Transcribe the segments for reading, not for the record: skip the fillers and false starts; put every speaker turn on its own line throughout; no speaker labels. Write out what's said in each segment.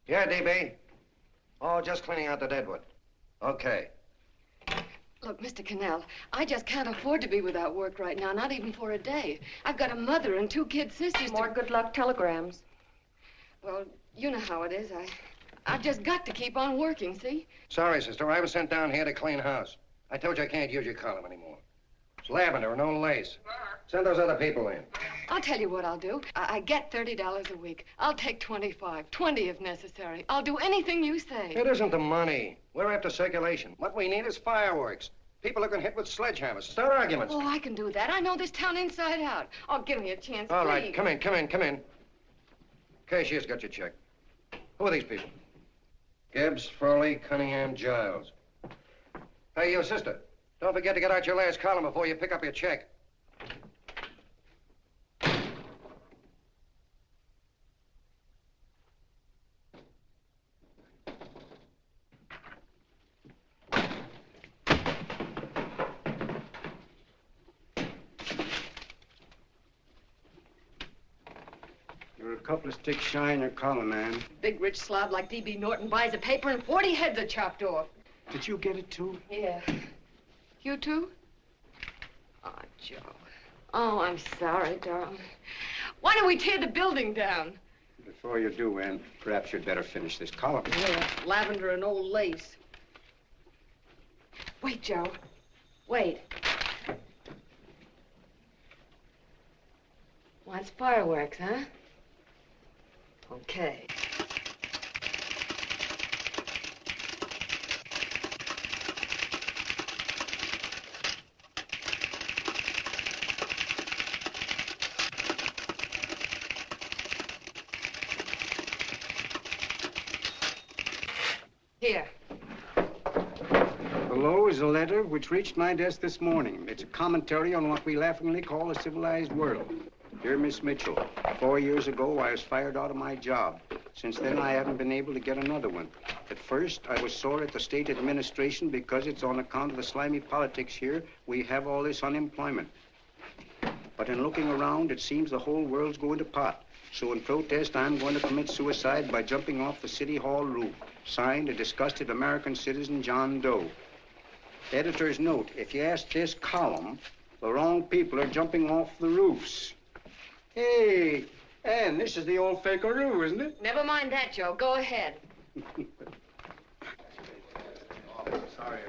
Yeah, DB. Oh, just cleaning out the deadwood. Okay.
Look, Mr. Cannell, I just can't afford to be without work right now, not even for a day. I've got a mother and 2 kid sisters.
More good luck telegrams.
Well, you know how it is. I've just got to keep on working, see?
Sorry, sister. I was sent down here to clean house. I told you I can't use your column anymore. It's lavender and no lace. Send those other people in.
I'll tell you what I'll do. I get $30 a week. I'll take 25, 20 if necessary. I'll do anything you say.
It isn't the money. We're after circulation. What we need is fireworks. People who can hit with sledgehammers. Start arguments.
Oh, I can do that. I know this town inside out. Oh, give me a chance,
All
please.
right, come in. Cashier's got your check. Who are these people? Gibbs, Furley, Cunningham, Giles. Hey, you sister. Don't forget to get out your last column before you pick up your check.
You're a couple of sticks shy in your column, man.
Big rich slob like D.B. Norton buys a paper and 40 heads are chopped off.
Did you get it, too?
Yeah. You too? Oh, Joe. Oh, I'm sorry, darling. Why don't we tear the building down?
Before you do, Ann, perhaps you'd better finish this column.
Yeah, lavender and old lace. Wait, Joe. Wait. Wants fireworks, huh? Okay. Here.
Below is a letter which reached my desk this morning. It's a commentary on what we laughingly call the civilized world. Dear Miss Mitchell, 4 years ago, I was fired out of my job. Since then, I haven't been able to get another one. At first, I was sore at the state administration because it's on account of the slimy politics here we have all this unemployment. But in looking around, it seems the whole world's going to pot. So in protest, I'm going to commit suicide by jumping off the City Hall roof. Signed, a disgusted American citizen, John Doe. Editor's note, if you ask this column, the wrong people are jumping off the roofs. Hey, Ann, this is the old fakeroo, isn't it?
Never mind that, Joe. Go ahead.
Sorry.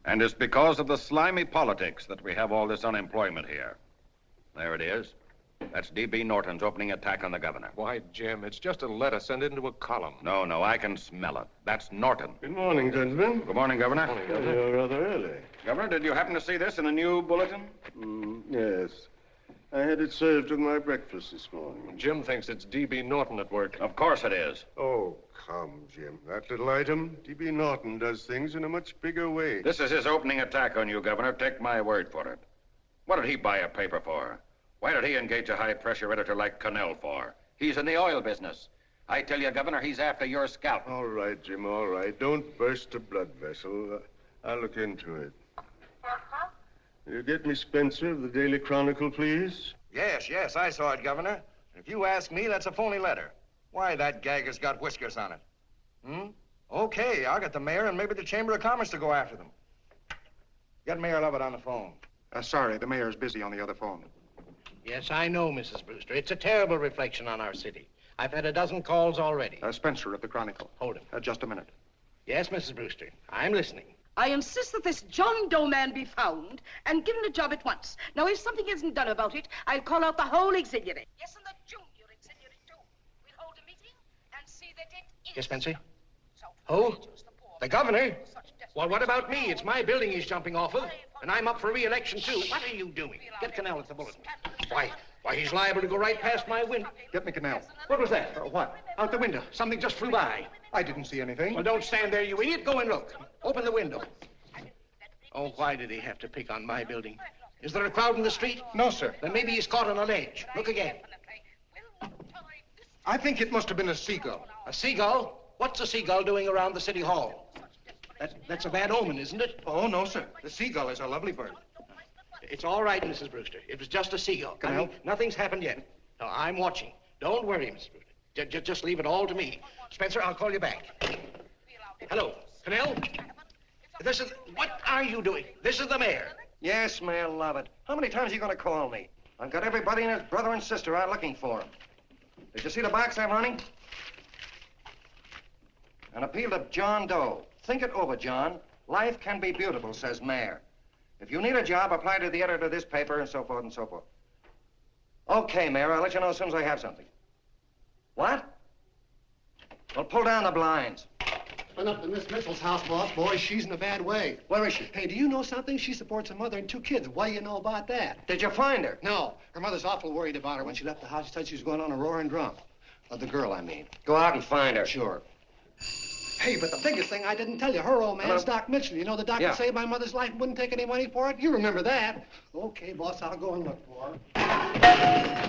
And it's because of the slimy politics that we have all this unemployment here. There it is. That's D.B. Norton's opening attack on the governor.
Why, Jim, it's just a letter sent into a column.
No, I can smell it. That's Norton.
Good morning, gentlemen.
Good morning, Governor.
Morning, Governor.
You're rather early.
Governor, did you happen to see this in the new bulletin?
Yes. I had it served with my breakfast this morning.
Jim thinks it's D.B. Norton at work.
Of course it is.
Oh, come, Jim. That little item, D.B. Norton does things in a much bigger way.
This is his opening attack on you, Governor. Take my word for it. What did he buy a paper for? Why did he engage a high-pressure editor like Cannell for? He's in the oil business. I tell you, Governor, he's after your scalp.
All right, Jim, all right. Don't burst a blood vessel. I'll look into it. Will you get me Spencer of the Daily Chronicle, please?
Yes, I saw it, Governor. If you ask me, that's a phony letter. Why, that gagger's got whiskers on it. Okay, I'll get the mayor and maybe the Chamber of Commerce to go after them. Get Mayor Lovett on the phone.
Sorry, the mayor's busy on the other phone.
Yes, I know, Mrs. Brewster. It's a terrible reflection on our city. I've had a dozen calls already.
Spencer of the Chronicle.
Hold him.
Just a minute.
Yes, Mrs. Brewster. I'm listening.
I insist that this John Doe man be found and given a job at once. Now, if something isn't done about it, I'll call out the whole auxiliary. Yes, and the junior auxiliary, too. We'll hold a meeting and see that it is.
Yes, Spencer? Who? The governor? Well, what about me? It's my building he's jumping off of, and I'm up for re-election, too. What are you doing? Get Cannell at the bulletin. Why, he's liable to go right past my window.
Get me Cannell.
What was that?
What?
Out the window. Something just flew by.
I didn't see anything.
Well, don't stand there, you idiot. Go and look. Open the window. Oh, why did he have to pick on my building? Is there a crowd in the street?
No, sir.
Then maybe he's caught on a ledge. Look again.
I think it must have been a seagull.
A seagull? What's a seagull doing around the city hall? That's a bad omen, isn't it?
Oh, no, sir. The seagull is a lovely bird.
It's all right, Mrs. Brewster. It was just a seagull.
Can I help?
Nothing's happened yet. No, I'm watching. Don't worry, Mrs. Brewster. Just leave it all to me. Spencer, I'll call you back. Hello, Canal? What are you doing? This is the mayor.
Yes, Mayor Lovett. How many times are you going to call me? I've got everybody and his brother and sister out looking for him. Did you see the box I'm running? An appeal to John Doe. Think it over, John. Life can be beautiful, says Mayor. If you need a job, apply to the editor of this paper and so forth and so forth. Okay, Mayor, I'll let you know as soon as I have something. What? Well, pull down the blinds.
Went up to Miss Mitchell's house, boss. Boy, she's in a bad way.
Where is she?
Hey, do you know something? She supports a mother and 2 kids. What do you know about that?
Did you find her?
No. Her mother's awful worried about her. When she left the house, she said she was going on a roaring drum. The girl, I mean.
Go out and find her.
Sure. Hey, but the biggest thing I didn't tell you, her old man's Doc Mitchell. You know the doc that saved my mother's life and wouldn't take any money for it? You remember that. Okay, boss, I'll go and look for her.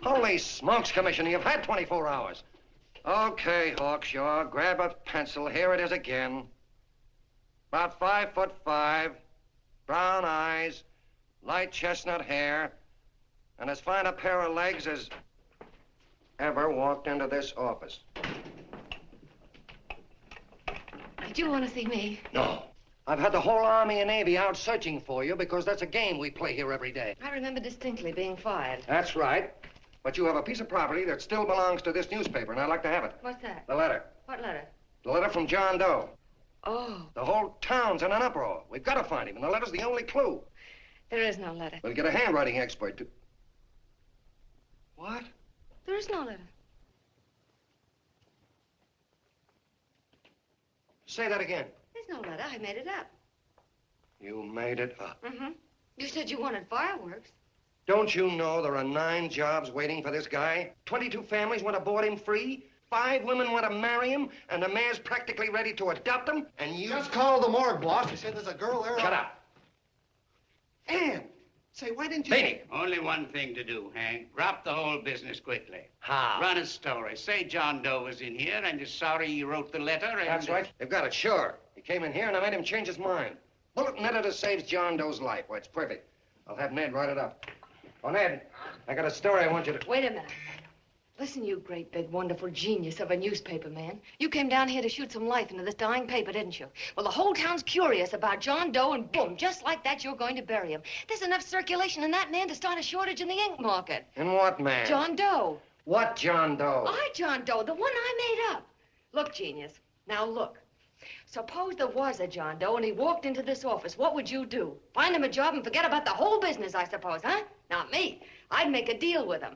Holy smokes, Commissioner, you've had 24 hours. Okay, Hawkshaw, grab a pencil. Here it is again. About 5'5", brown eyes, light chestnut hair, and as fine a pair of legs as ever walked into this office.
Did you want to see me?
No. I've had the whole Army and Navy out searching for you because that's a game we play here every day.
I remember distinctly being fired.
That's right. But you have a piece of property that still belongs to this newspaper, and I'd like to have it.
What's that?
The letter.
What letter?
The letter from John Doe.
Oh.
The whole town's in an uproar. We've got to find him, and the letter's the only clue.
There is no letter.
We'll get a handwriting expert to... What?
There is no letter.
Say that again.
There's no letter. I made it up.
You made it up.
Mm-hmm. You said you wanted fireworks.
Don't you know there are 9 jobs waiting for this guy? 22 families want to board him free. 5 women want to marry him, and the mayor's practically ready to adopt him, and you...
Just call the morgue, boss. They said there's a girl there.
Shut up.
Ann! Say, why didn't you...
Beanie.
Only one thing to do, Hank. Drop the whole business quickly.
How?
Run a story. Say John Doe was in here and is sorry he wrote the letter and...
That's right. They've got it, sure. He came in here and I made him change his mind. Bulletin editor saves John Doe's life. Why, it's perfect. I'll have Ned write it up. Oh, Ned, I got a story I want you to...
Wait a minute. Listen, you great, big, wonderful genius of a newspaper man. You came down here to shoot some life into this dying paper, didn't you? Well, the whole town's curious about John Doe, and boom, just like that, you're going to bury him. There's enough circulation in that man to start a shortage in the ink market.
In what man?
John Doe.
What John Doe?
John Doe, the one I made up. Look, genius, now look. Suppose there was a John Doe and he walked into this office. What would you do? Find him a job and forget about the whole business, I suppose, huh? Not me. I'd make a deal with him.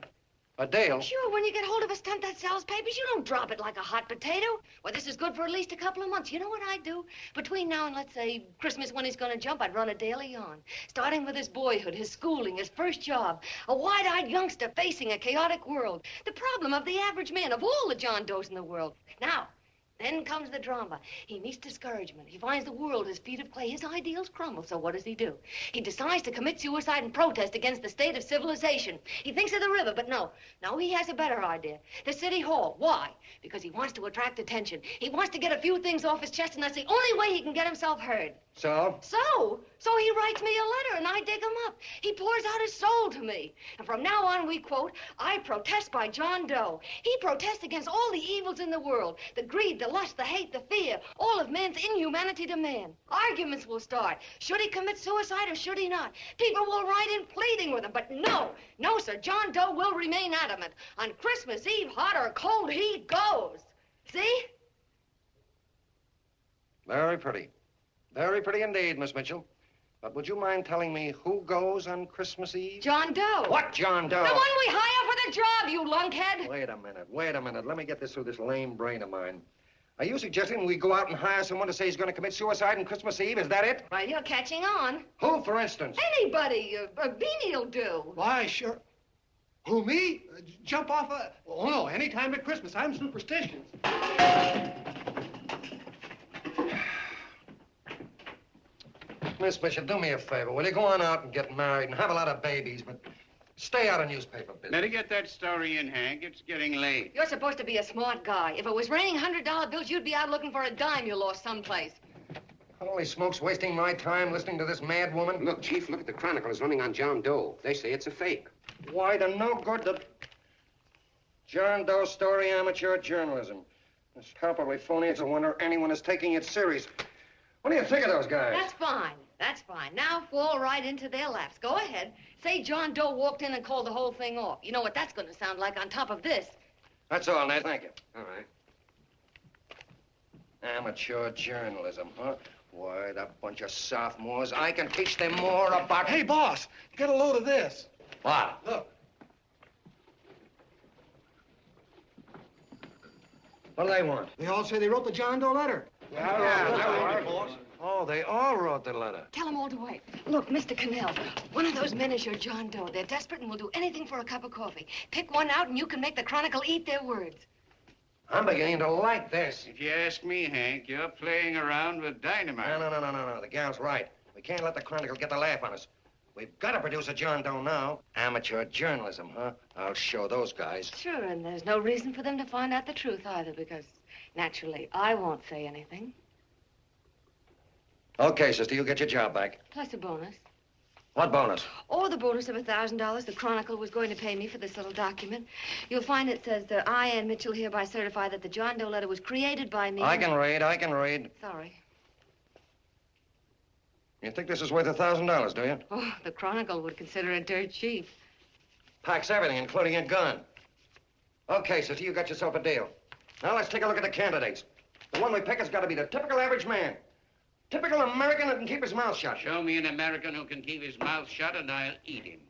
A deal?
Sure, when you get hold of a stunt that sells papers, you don't drop it like a hot potato. Well, this is good for at least a couple of months. You know what I'd do? Between now and, let's say, Christmas when he's going to jump, I'd run a daily on. Starting with his boyhood, his schooling, his first job. A wide-eyed youngster facing a chaotic world. The problem of the average man, of all the John Does in the world. Now, then comes the drama. He meets discouragement. He finds the world his feet of clay. His ideals crumble, so what does he do? He decides to commit suicide and protest against the state of civilization. He thinks of the river, but no, he has a better idea. The city hall. Why? Because he wants to attract attention. He wants to get a few things off his chest, and that's the only way he can get himself heard.
So?
So he writes me a letter, and I dig him up. He pours out his soul to me. And from now on, we quote, I protest by John Doe. He protests against all the evils in the world. The greed, the lust, the hate, the fear. All of man's inhumanity to man. Arguments will start. Should he commit suicide or should he not? People will write in pleading with him. But no, sir. John Doe will remain adamant. On Christmas Eve, hot or cold, he goes. See?
Very pretty. Very pretty indeed, Miss Mitchell. But would you mind telling me who goes on Christmas Eve?
John Doe.
What John Doe?
The one we hire for the job, you lunkhead.
Wait a minute. Let me get this through this lame brain of mine. Are you suggesting we go out and hire someone to say he's going to commit suicide on Christmas Eve? Is that it?
Well, you're catching on.
Who, for instance?
Anybody. Beanie'll do.
Why, sure. Who, me? Jump off a... Oh, no, any time at Christmas. I'm superstitious.
Miss Bishop, do me a favor. Will you go on out and get married and have a lot of babies, but Stay out of newspaper business.
Better get that story in, Hank. It's getting late.
You're supposed to be a smart guy. If it was raining $100 bills, you'd be out looking for a dime you lost someplace.
Holy smokes, wasting my time listening to this mad woman.
Look, Chief, look at the Chronicle. It's running on John Doe. They say it's a fake.
Why, the no good the John Doe story, amateur journalism. It's palpably phony. It's a wonder anyone is taking it serious. What do you think of those guys?
That's fine. That's fine. Now fall right into their laps. Go ahead. Say John Doe walked in and called the whole thing off. You know what that's going to sound like on top of this.
That's all, Ned. Thank you. All right. Amateur journalism, huh? Why, that bunch of sophomores. I can teach them more about...
Hey, boss, get a load of this.
What?
Look.
What do they want?
They all say they wrote the John Doe letter.
Boss. Oh, they all wrote the letter.
Tell them all to wait. Look, Mr. Cannell, one of those men is your John Doe. They're desperate and will do anything for a cup of coffee. Pick one out and you can make the Chronicle eat their words.
I'm beginning to like this.
If you ask me, Hank, you're playing around with dynamite.
No. The gal's right. We can't let the Chronicle get the laugh on us. We've got to produce a John Doe now. Amateur journalism, huh? I'll show those guys.
Sure, and there's no reason for them to find out the truth either, because naturally, I won't say anything.
Okay, sister, you get your job back.
Plus a bonus.
What bonus?
Or the bonus of $1,000 the Chronicle was going to pay me for this little document. You'll find it says that I, Ann Mitchell, hereby certify that the John Doe letter was created by me.
I can read.
Sorry.
You think this is worth $1,000, do you?
Oh, the Chronicle would consider it dirt cheap.
Packs everything, including a gun. Okay, sister, you got yourself a deal. Now let's take a look at the candidates. The one we pick has got to be the typical average man. Typical American who can keep his mouth shut.
Show me an American who can keep his mouth shut and I'll eat him.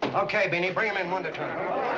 Okay, Beanie, bring him in one at a time.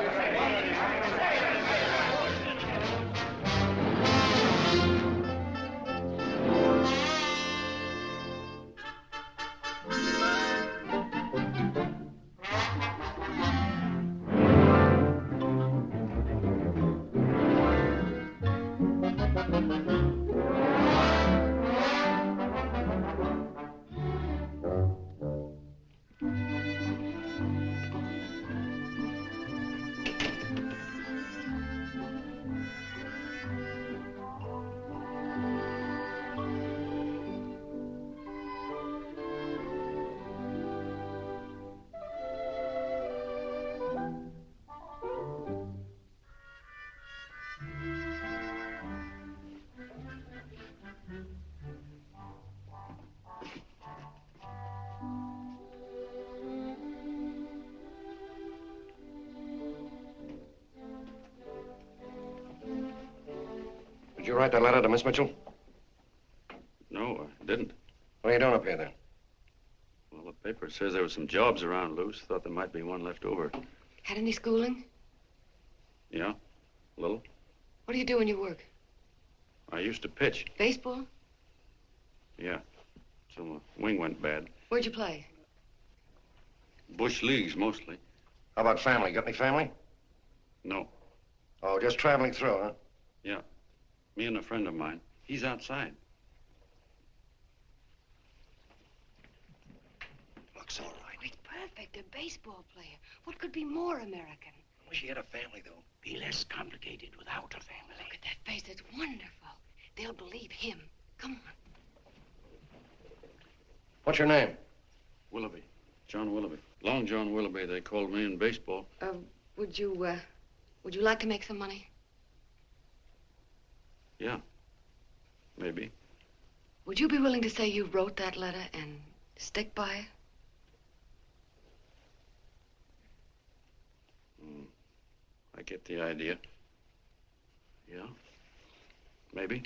Did you write that letter to Miss Mitchell?
No, I didn't.
What are you doing up here, then?
Well, the paper says there were some jobs around loose. Thought there might be one left over.
Had any schooling?
Yeah, a little.
What do you do when you work?
I used to pitch.
Baseball?
Yeah, so my wing went bad.
Where'd you play?
Bush leagues, mostly.
How about family? Got any family?
No.
Oh, just traveling through, huh?
Yeah. Me and a friend of mine. He's outside.
Looks all right.
It's perfect, a baseball player. What could be more American?
Wish he had a family, though.
Be less complicated without a family.
Look at that face. It's wonderful. They'll believe him. Come on.
What's your name?
Willoughby. John Willoughby. Long John Willoughby, they called me in baseball.
Would you like to make some money?
Yeah. Maybe.
Would you be willing to say you wrote that letter and stick by it?
I get the idea. Yeah. Maybe.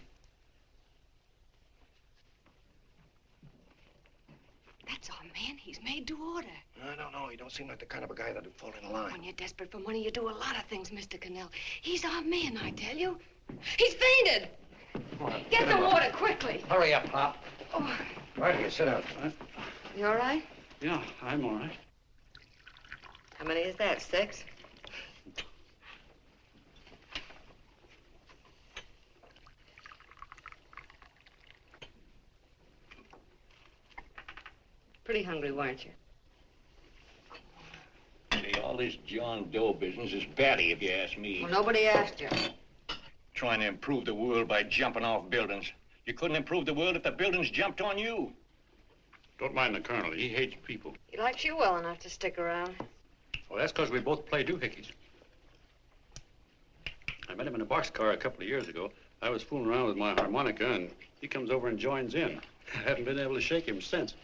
That's our man. He's made to order.
I don't know. He don't seem like the kind of a guy that'd fall in line.
When you're desperate for money, you do a lot of things, Mr. Cannell. He's our man, I tell you. He's fainted. Get the water quickly.
Hurry up, Pop.
Oh.
Right here, sit down.
You all right?
Yeah, I'm all right.
How many is that, 6? Pretty hungry, weren't you?
this John Doe business is batty, if you ask me.
Well, nobody asked you.
Trying to improve the world by jumping off buildings. You couldn't improve the world if the buildings jumped on you.
Don't mind the colonel. He hates people.
He likes you well enough to stick around.
Well, that's because we both play doohickeys. I met him in a boxcar a couple of years ago. I was fooling around with my harmonica, and he comes over and joins in. I haven't been able to shake him since.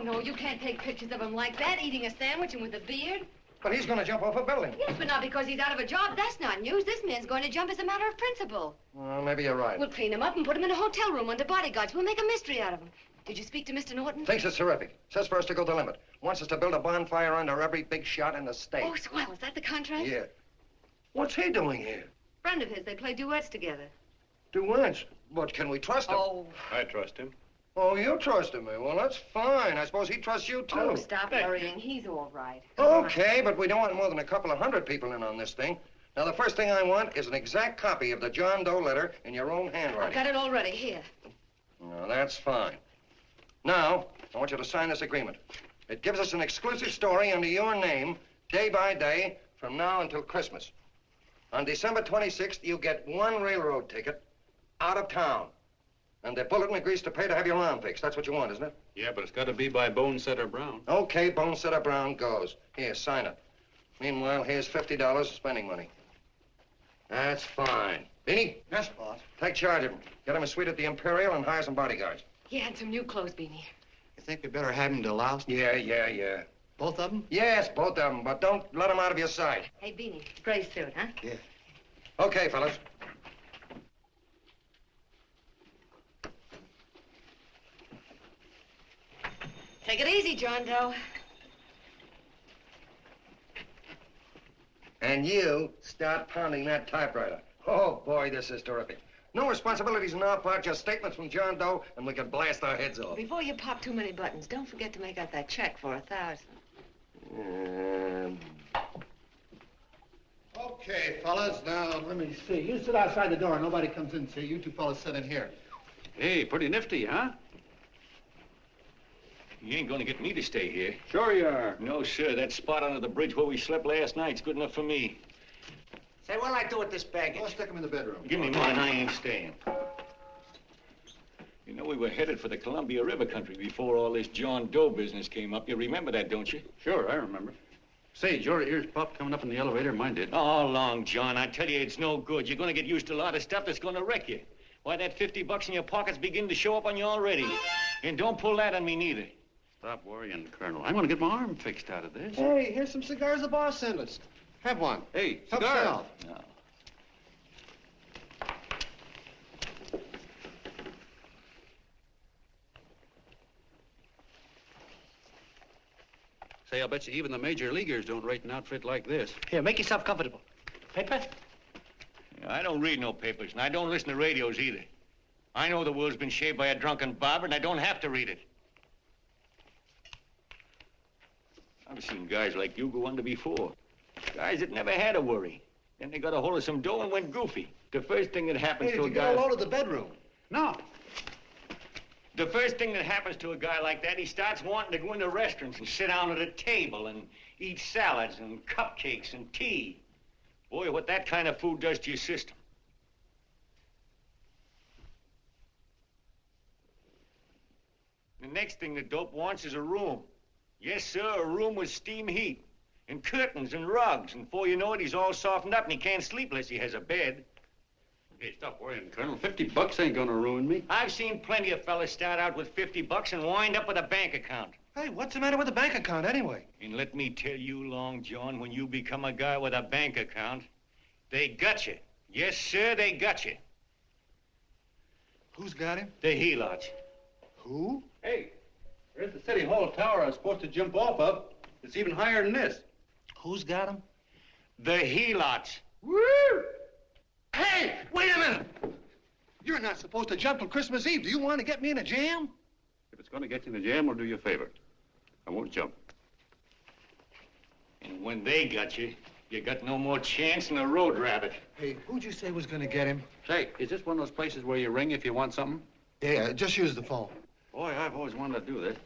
No, you can't take pictures of him like that, eating a sandwich and with a beard.
But he's going to jump off a building.
Yes, but not because he's out of a job. That's not news. This man's going to jump as a matter of principle.
Well, maybe you're right.
We'll clean him up and put him in a hotel room under bodyguards. We'll make a mystery out of him. Did you speak to Mr. Norton?
Thinks it's terrific. Says for us to go the limit. Wants us to build a bonfire under every big shot in the state.
Oh, swell. Is that the contract?
Yeah. What's he doing here?
Friend of his. They play duets together.
Duets? But can we trust him?
Oh.
I trust him.
Oh, you trusted me. Well, that's fine. I suppose he trusts you, too.
Oh, stop worrying. He's all right.
Okay, but we don't want more than a couple of hundred people in on this thing. Now, the first thing I want is an exact copy of the John Doe letter in your own handwriting.
I've got it already. Here.
No, that's fine. Now, I want you to sign this agreement. It gives us an exclusive story under your name, day by day, from now until Christmas. On December 26th, you get one railroad ticket out of town. And the bulletin agrees to pay to have your arm fixed. That's what you want, isn't it?
Yeah, but it's got to be by Bonesetter Brown.
Okay, Bonesetter Brown goes. Here, sign it. Meanwhile, here's $50 spending money. That's fine. Beanie?
Yes, boss.
Take charge of him. Get him a suite at the Imperial and hire some bodyguards.
Yeah, and some new clothes, Beanie.
You think we better have him deloused?
Yeah.
Both of them?
Yes, both of them, but don't let them out of your sight.
Hey, Beanie, gray suit, huh?
Yeah.
Okay, fellas.
Take it easy, John Doe.
And you start pounding that typewriter. Oh, boy, this is terrific. No responsibilities on our part, just statements from John Doe, and we can blast our heads off.
Before you pop too many buttons, don't forget to make out that check for $1,000.
Okay, fellas, now, let me see. You sit outside the door. Nobody comes in, see? You two fellas sit in here.
Hey, pretty nifty, huh?
You ain't gonna get me to stay here.
Sure you are.
No, sir. That spot under the bridge where we slept last night's good enough for me.
Say, what'll I do with this baggage?
I'll stick him in the bedroom.
Give me mine. I ain't staying. You know, we were headed for the Columbia River country before all this John Doe business came up. You remember that, don't you?
Sure, I remember. Say, your ears popped coming up in the elevator. Mine did.
All along, John. I tell you, it's no good. You're gonna get used to a lot of stuff that's gonna wreck you. Why, that $50 in your pocket's beginning to show up on you already. And don't pull that on me, neither.
Stop worrying, Colonel. I'm going to get my arm fixed out of this.
Hey, here's some cigars the boss sent us. Have one.
Hey,
Help
cigars.
yourself.
No.
Say, I'll bet you even the major leaguers don't rate an outfit like this.
Here, make yourself comfortable. Paper?
I don't read no papers, and I don't listen to radios either. I know the world's been shaped by a drunken barber, and I don't have to read it. I've seen guys like you go under before. Guys that never had a worry. Then they got a hold of some dough and went goofy. The first thing that happens
Hey,
to
did
a
you
guy...
get a load of the bedroom?
No.
The first thing that happens to a guy like that, he starts wanting to go into restaurants and sit down at a table and eat salads and cupcakes and tea. Boy, what that kind of food does to your system. The next thing the dope wants is a room. Yes, sir, a room with steam heat and curtains and rugs. And before you know it, he's all softened up and he can't sleep unless he has a bed.
Hey, stop worrying, Colonel. $50 ain't gonna ruin me.
I've seen plenty of fellas start out with $50 and wind up with a bank account.
Hey, what's the matter with the bank account anyway?
And let me tell you, Long John, when you become a guy with a bank account, they got you. Yes, sir, they got you.
Who's got him?
The helots.
Who?
Hey, there's the City Hall tower I was supposed to jump off of. It's even higher than this.
Who's got him?
The helots.
Woo! Hey, wait a minute! You're not supposed to jump till Christmas Eve. Do you want to get me in a jam?
If it's going to get you in the jam, I'll do you a favor. I won't jump.
And when they got you, you got no more chance than a road rabbit.
Hey, who'd you say was going to get him?
Say, is this one of those places where you ring if you want something?
Yeah, just use the phone.
Boy, I've always wanted to do this.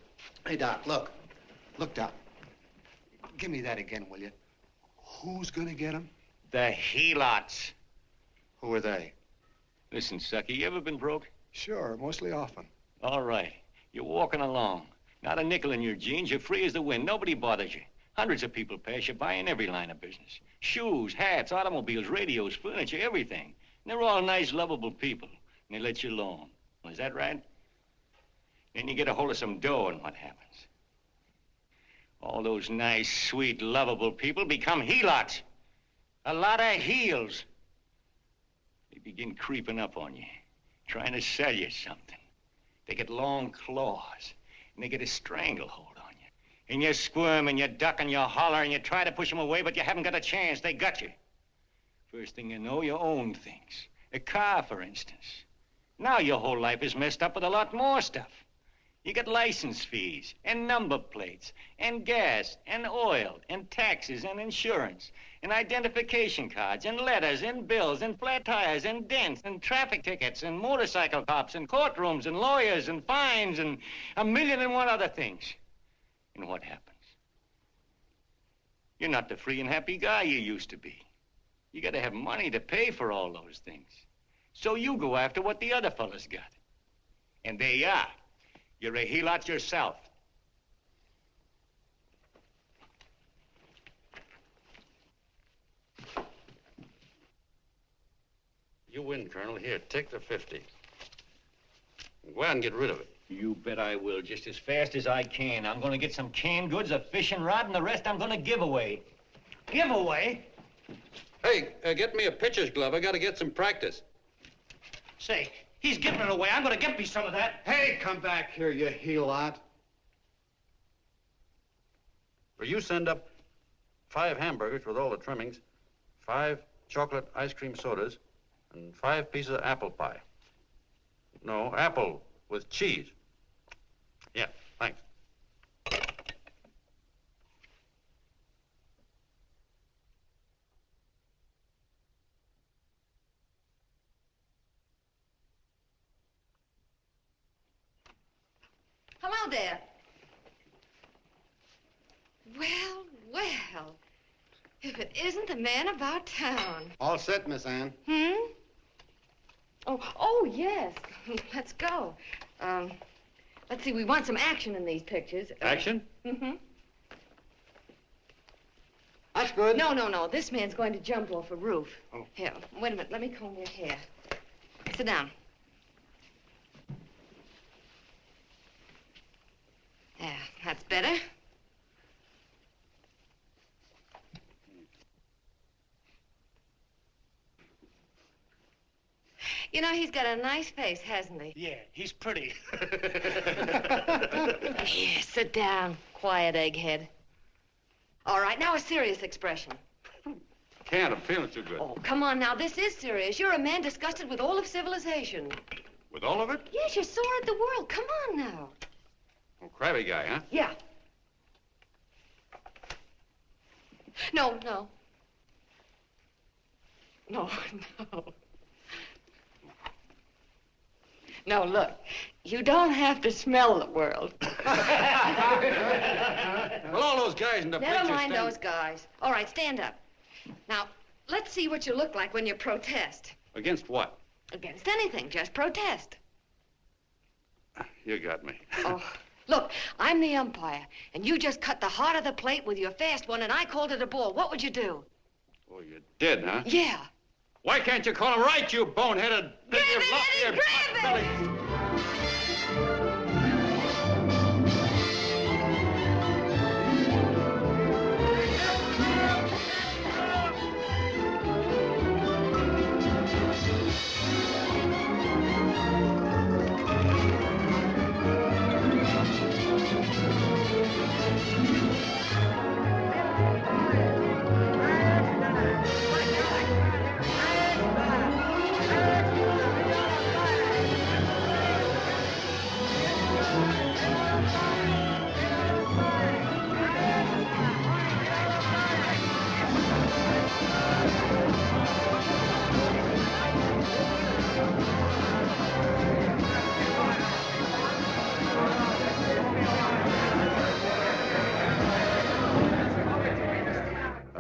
Hey, Doc, look. Look, Doc. Give me that again, will you? Who's going to get him?
The helots.
Who are they?
Listen, Sucky, you ever been broke?
Sure, mostly often.
All right. You're walking along. Not a nickel in your jeans. You're free as the wind. Nobody bothers you. Hundreds of people pass you by in every line of business. Shoes, hats, automobiles, radios, furniture, everything. And they're all nice, lovable people. And they let you alone. Is that right? Then you get a hold of some dough, and what happens? All those nice, sweet, lovable people become helots. A lot of heels. They begin creeping up on you, trying to sell you something. They get long claws, and they get a stranglehold on you. And you squirm, and you duck, and you holler, and you try to push them away, but you haven't got a chance. They got you. First thing you know, you own things. A car, for instance. Now your whole life is messed up with a lot more stuff. You get license fees, and number plates, and gas, and oil, and taxes, and insurance, and identification cards, and letters, and bills, and flat tires, and dents, and traffic tickets, and motorcycle cops, and courtrooms, and lawyers, and fines, and a million and one other things. And what happens? You're not the free and happy guy you used to be. You gotta have money to pay for all those things. So you go after what the other fellas got. And there you are. You're a helot yourself.
You win, Colonel. Here, take the 50. Go out and get rid of it.
You bet I will, just as fast as I can. I'm gonna get some canned goods, a fishing rod, and the rest I'm gonna give away. Give away?
Hey, get me a pitcher's glove. I gotta get some practice.
Say, he's giving it away. I'm gonna get me some of that.
Hey, come back here, you helot.
Will you send up 5 hamburgers with all the trimmings, 5 chocolate ice cream sodas, and 5 pieces of apple pie? No, apple with cheese. Yeah, thanks.
Hello there. Well, well. If it isn't the man about town.
All set, Miss Anne.
Oh, yes. Let's go. Let's see, we want some action in these pictures.
Action?
Mm-hmm.
That's good.
No. This man's going to jump off a roof.
Oh.
Here, wait a minute. Let me comb your hair. Sit down. Yeah, that's better. You know, he's got a nice face, hasn't he?
Yeah, he's pretty.
Here, sit down. Quiet, egghead. All right, now a serious expression.
Can't. I'm feeling too good.
Oh, come on now. This is serious. You're a man disgusted with all of civilization.
With all of it?
Yes, you're sore at the world. Come on now.
Oh, crabby guy, huh?
Yeah. No. No, look. You don't have to smell the world.
Well, all those guys in the picture
Never mind
stand...
those guys. All right, stand up. Now, let's see what you look like when you protest.
Against what?
Against anything. Just protest.
You got me.
Oh, look, I'm the umpire, and you just cut the heart of the plate with your fast one, and I called it a ball. What would you do?
Oh, you did, huh?
Yeah.
Why can't you call him right, you boneheaded...
Grab it, Eddie, grab it!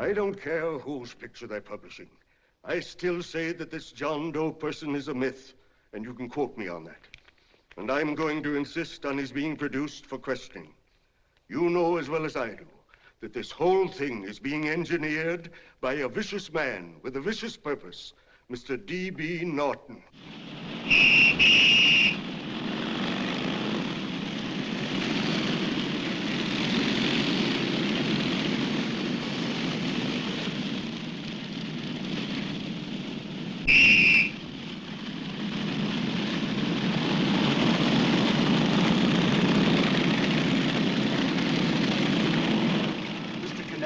I don't care whose picture they're publishing. I still say that this John Doe person is a myth, and you can quote me on that. And I'm going to insist on his being produced for questioning. You know as well as I do that this whole thing is being engineered by a vicious man with a vicious purpose, Mr. D.B. Norton.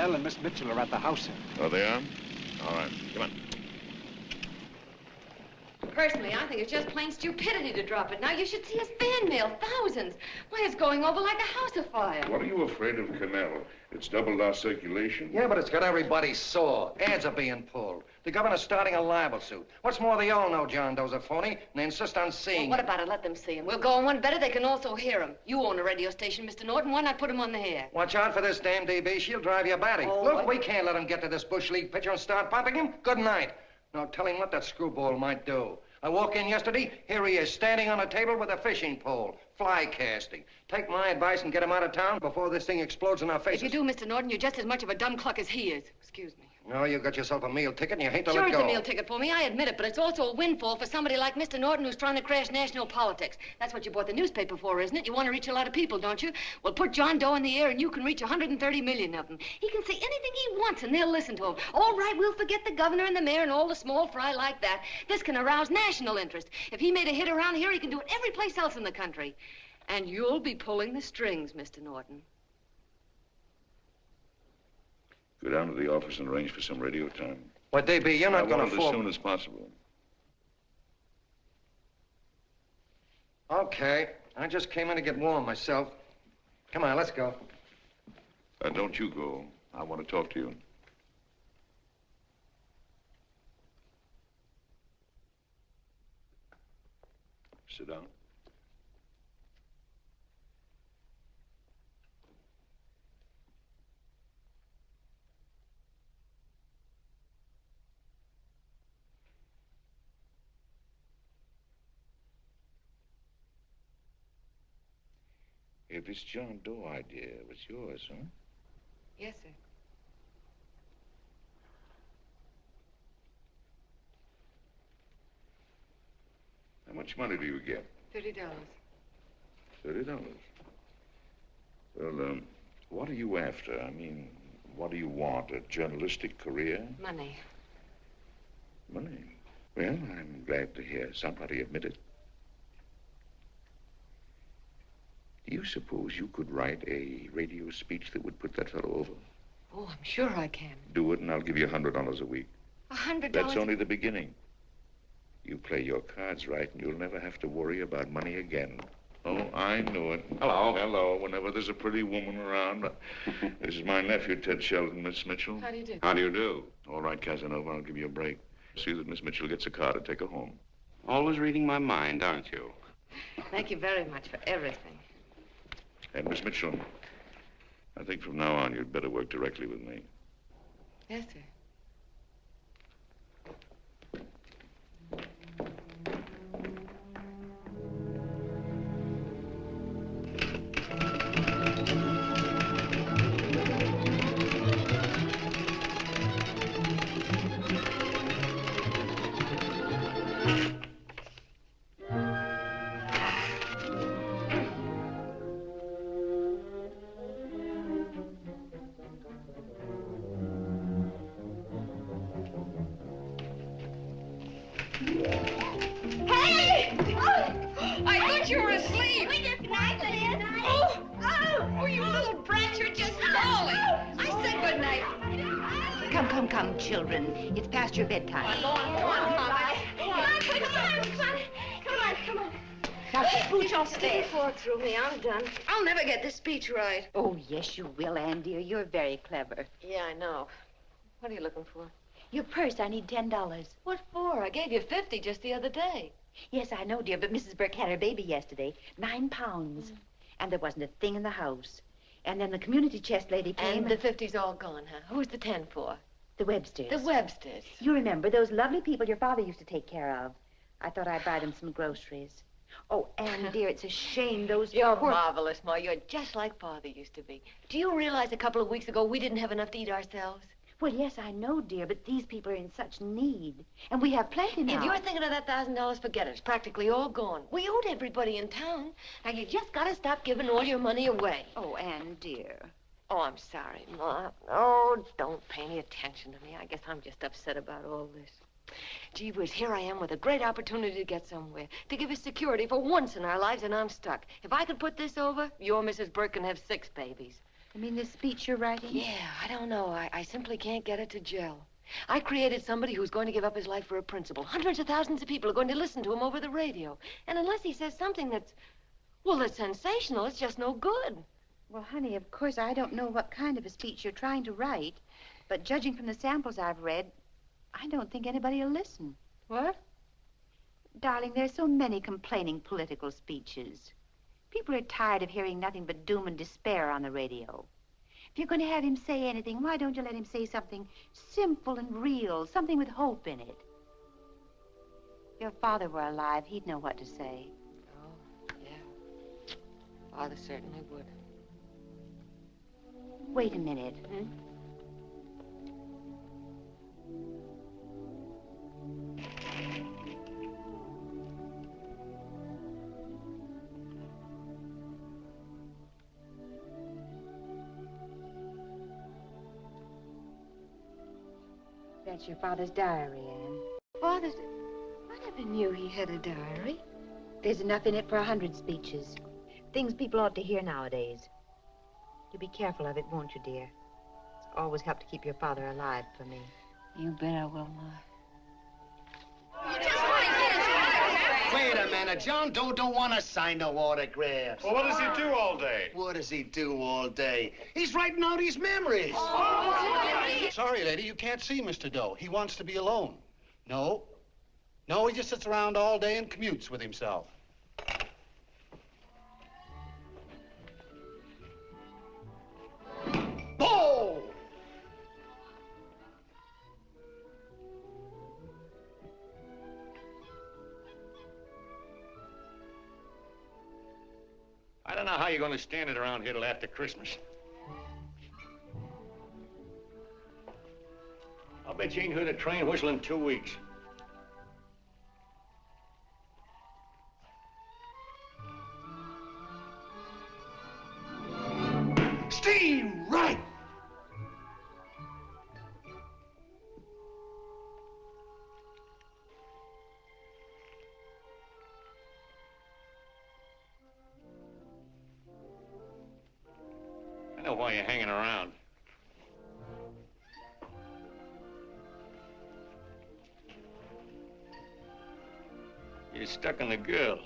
And Miss Mitchell are at the house, sir.
Oh, they are? All right, come on.
Personally, I think it's just plain stupidity to drop it. Now, you should see his fan mail, thousands. Why, it's going over like a house afire.
What are you afraid of, Canal? It's doubled our circulation.
Yeah, but it's got everybody sore. Ads are being pulled. The governor's starting a libel suit. What's more, they all know John Doe's a phony, and they insist on seeing
Well, what about it? Let them see him. We'll go on one better. They can also hear him. You own a radio station, Mr. Norton. Why not put him on the air?
Watch out for this damn DB. She'll drive you batty.
Oh,
Look,
what?
we can't let him get to this Bush League pitcher and start pumping him. Good night. Now, tell him what that screwball might do. I walk in yesterday, here he is, standing on a table with a fishing pole, fly casting. Take my advice and get him out of town before this thing explodes in our faces.
If you do, Mr. Norton, you're just as much of a dumb cluck as he is. Excuse me.
No, you got yourself a meal ticket and you hate to
Sure,
let
it's
go.
a meal ticket for me, I admit it, but it's also a windfall for somebody like Mr. Norton who's trying to crash national politics. That's what you bought the newspaper for, isn't it? You want to reach a lot of people, don't you? Well, put John Doe in the air and you can reach 130 million of them. He can say anything he wants and they'll listen to him. All right, we'll forget the governor and the mayor and all the small fry like that. This can arouse national interest. If he made a hit around here, he can do it every place else in the country. And you'll be pulling the strings, Mr. Norton.
Go down to the office and arrange for some radio time.
What, DB, you're not going to
I want it as soon as possible.
Okay. I just came in to get warm myself. Come on, let's go.
Don't you go. I want to talk to you. Sit down. Hey, this John Doe idea was yours, huh?
Yes, sir.
How much money do you get?
$30.
$30. Well, what are you after? I mean, what do you want? A journalistic career?
Money.
Money? Well, I'm glad to hear somebody admit it. Do you suppose you could write a radio speech that would put that fellow over?
Oh, I'm sure I can.
Do it, and I'll give you $100 a week.
$100?
That's only the beginning. You play your cards right, and you'll never have to worry about money again. Oh, I knew it.
Hello.
Hello. Whenever there's a pretty woman around. This is my nephew, Ted Sheldon, Miss Mitchell.
How do you do?
How do you do? All right, Casanova, I'll give you a break. See that Miss Mitchell gets a car to take her home.
Always reading my mind, aren't you?
Thank you very much for everything.
And Miss Mitchell, I think from now on you'd better work directly with me.
Yes, sir.
Come, children. It's past your bedtime.
Come on.
Now, pooch off the bed.
Before through me, I'm done. I'll never get this speech right.
Oh, yes, you will, Ann, dear. You're very clever.
Yeah, I know. What are you looking for?
Your purse, I need $10.
What for? I gave you 50 just the other day.
Yes, I know, dear, but Mrs. Burke had her baby yesterday. 9 pounds. And there wasn't a thing in the house. And then the community chest lady came.
And the 50's all gone, huh? Who's the 10 for?
The Websters.
The Websters.
You remember those lovely people your father used to take care of. I thought I'd buy them some groceries. Oh, Anne, dear, it's a shame those
You're
poor...
marvelous, Ma. You're just like Father used to be. Do you realize a couple of weeks ago we didn't have enough to eat ourselves?
Well, yes, I know, dear, but these people are in such need. And we have plenty now.
If you're thinking of that $1,000, forget it. It's practically all gone. We owed everybody in town. Now, you just gotta stop giving all your money away.
Oh, Anne, dear.
Oh, I'm sorry, Ma. Oh, don't pay any attention to me. I guess I'm just upset about all this. Gee whiz, here I am with a great opportunity to get somewhere, to give us security for once in our lives, and I'm stuck. If I could put this over, your Mrs. Burke can have 6 babies.
You mean this speech you're writing?
Yeah, I don't know. I simply can't get it to gel. I created somebody who's going to give up his life for a principle. Hundreds of thousands of people are going to listen to him over the radio. And unless he says something that's sensational, it's just no good.
Well, honey, of course, I don't know what kind of a speech you're trying to write, but judging from the samples I've read, I don't think anybody will listen.
What?
Darling, there's so many complaining political speeches. People are tired of hearing nothing but doom and despair on the radio. If you're going to have him say anything, why don't you let him say something simple and real, something with hope in it? If your father were alive, he'd know what to say.
Oh, yeah. Father certainly would.
Wait a minute. That's your father's diary, Anne.
Father's... I never knew he had a diary.
There's enough in it for 100 speeches. Things people ought to hear nowadays. You'll be careful of it, won't you, dear? It's always helped to keep your father alive for me.
You bet I will, Ma.
Wait a minute. John Doe don't want to sign no autographs.
Well, what does he do all day?
What does he do all day? He's writing out his memories.
Sorry, lady, you can't see Mr. Doe. He wants to be alone. No, he just sits around all day and commutes with himself. Oh!
I don't know how you're going to stand it around here till after Christmas. I'll bet you ain't heard a train whistle in 2 weeks.
Steve, right!
I know why you're hanging around. You're stuck on the girl.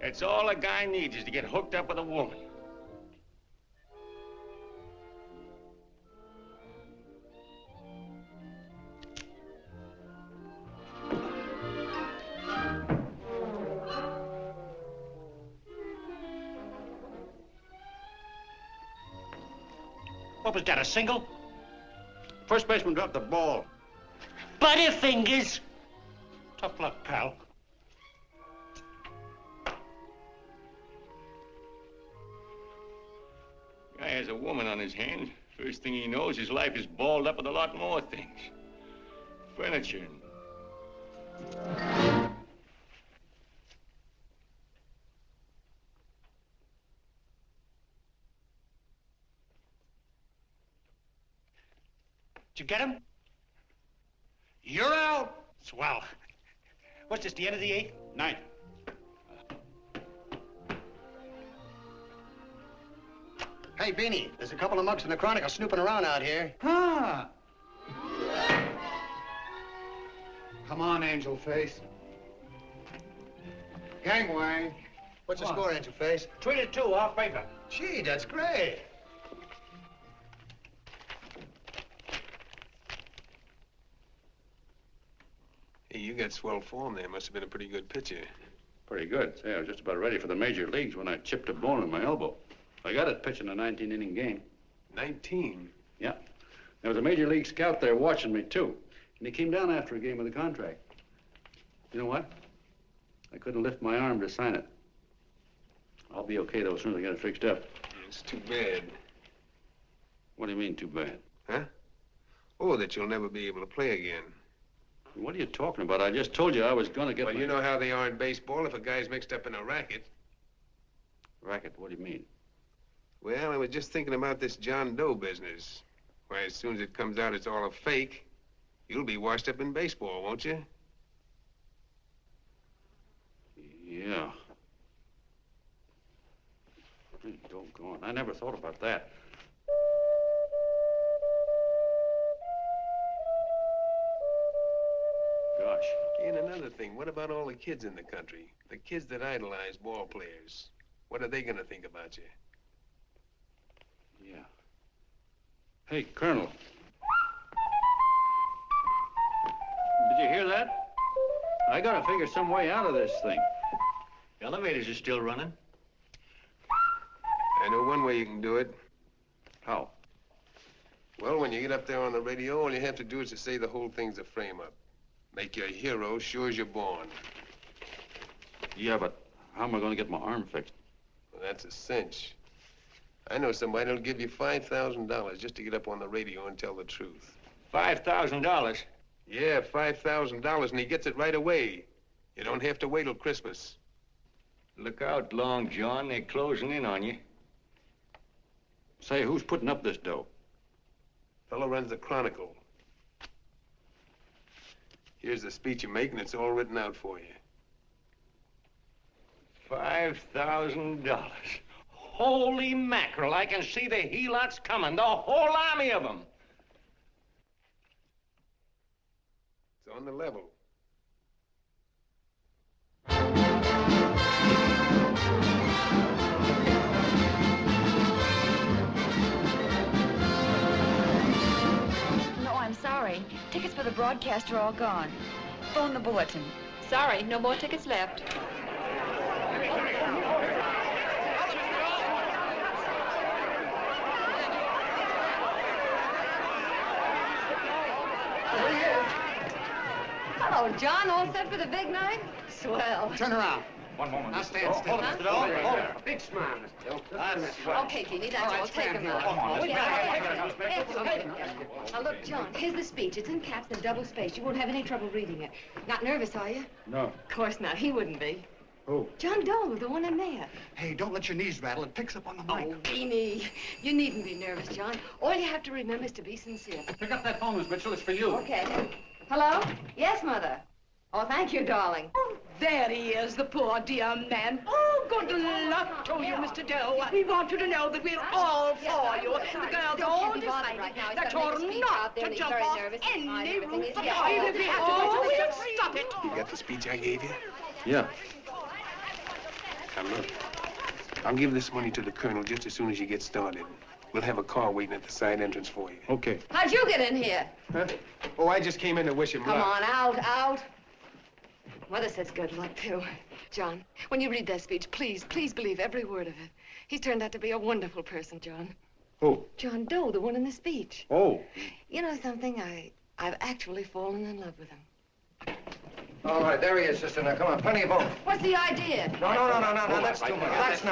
That's all a guy needs is to get hooked up with a woman.
What was that, a single?
First baseman dropped the ball.
Butterfingers. Tough luck, pal.
Guy has a woman on his hands. First thing he knows, his life is balled up with a lot more things. Furniture and...
Did you get him? You're out. Swell. What's this, the end of the 8th?
9th.
Hey, Beanie, there's a couple of mugs from the Chronicle snooping around out here.
Huh. Come on, Angel Face. Gangway.
What's the score, Angel Face?
3-2, off paper.
Gee, that's great.
Hey, you got swell form there. Must have been a pretty good pitcher.
Pretty good. Say, I was just about ready for the major leagues when I chipped a bone in my elbow. I got it pitching a 19-inning game.
19?
Yeah. There was a major league scout there watching me, too. And he came down after a game with the contract. You know what? I couldn't lift my arm to sign it. I'll be okay, though, as soon as I get it fixed up.
It's too bad.
What do you mean, too bad?
Huh? Oh, that you'll never be able to play again.
What are you talking about? I just told you I was going to get
Well, you know how they are in baseball if a guy's mixed up in a racket.
Racket? What do you mean?
Well, I was just thinking about this John Doe business. Why, as soon as it comes out it's all a fake, you'll be washed up in baseball, won't you?
Yeah. Hey, doggone. I never thought about that. Gosh.
And another thing, what about all the kids in the country? The kids that idolize ball players. What are they going to think about you?
Yeah. Hey, Colonel. Did you hear that? I gotta figure some way out of this thing.
Elevators are still running.
I know one way you can do it.
How?
Well, when you get up there on the radio, all you have to do is to say the whole thing's a frame-up. Make you a hero sure as you're born.
Yeah, but how am I gonna get my arm fixed?
Well, that's a cinch. I know somebody that'll give you $5,000 just to get up on the radio and tell the truth.
$5,000?
Yeah, $5,000, and he gets it right away. You don't have to wait till Christmas.
Look out, Long John. They're closing in on you.
Say, who's putting up this dough?
Fellow runs the Chronicle. Here's the speech you make, and it's all written out for you.
$5,000. Holy mackerel, I can see the helots coming, the whole army of them.
It's on the level.
No, I'm sorry. Tickets for the broadcast are all gone. Phone the bulletin. Sorry, no more tickets left.
Hello, John. All set for the big night? Swell.
Turn around.
One moment.
Now stand still.
Huh?
Hold it. Big smile, Mr. Dill. That's swell.
Okay, Keely, that's all. Take him out.
Come on.
Now, look, John, here's the speech. It's in caps and double spaced. You won't have any trouble reading it. Not nervous, are you?
No.
Of course not. He wouldn't be.
Who?
John Doe, the one in there.
Hey, don't let your knees rattle. It picks up on the mic.
Oh, Beanie. You needn't be nervous, John. All you have to remember is to be sincere.
Pick up that phone, Miss Mitchell. It's for you.
Okay. Hello? Yes, Mother. Oh, thank you, darling.
Oh, there he is, the poor dear man. Oh, good luck to you, Mr. Doe. We want you to know that we're all for you. The girls all decided that you're not to jump off any roof at all. Even if we have to we'll stop it.
You got the speech I gave you?
Yeah.
Now, look. I'll give this money to the colonel just as soon as you get started. We'll have a car waiting at the side entrance for you.
Okay.
How'd you get in here?
Huh? Oh, I just came in to wish him luck.
Come on, out. Mother says good luck, too. John, when you read that speech, please believe every word of it. He's turned out to be a wonderful person, John.
Who?
John Doe, the one in the speech.
Oh.
You know something? I've actually fallen in love with him.
All right, there he is, sister. Now, come on, plenty of room.
What's the idea?
No, that's too much. That's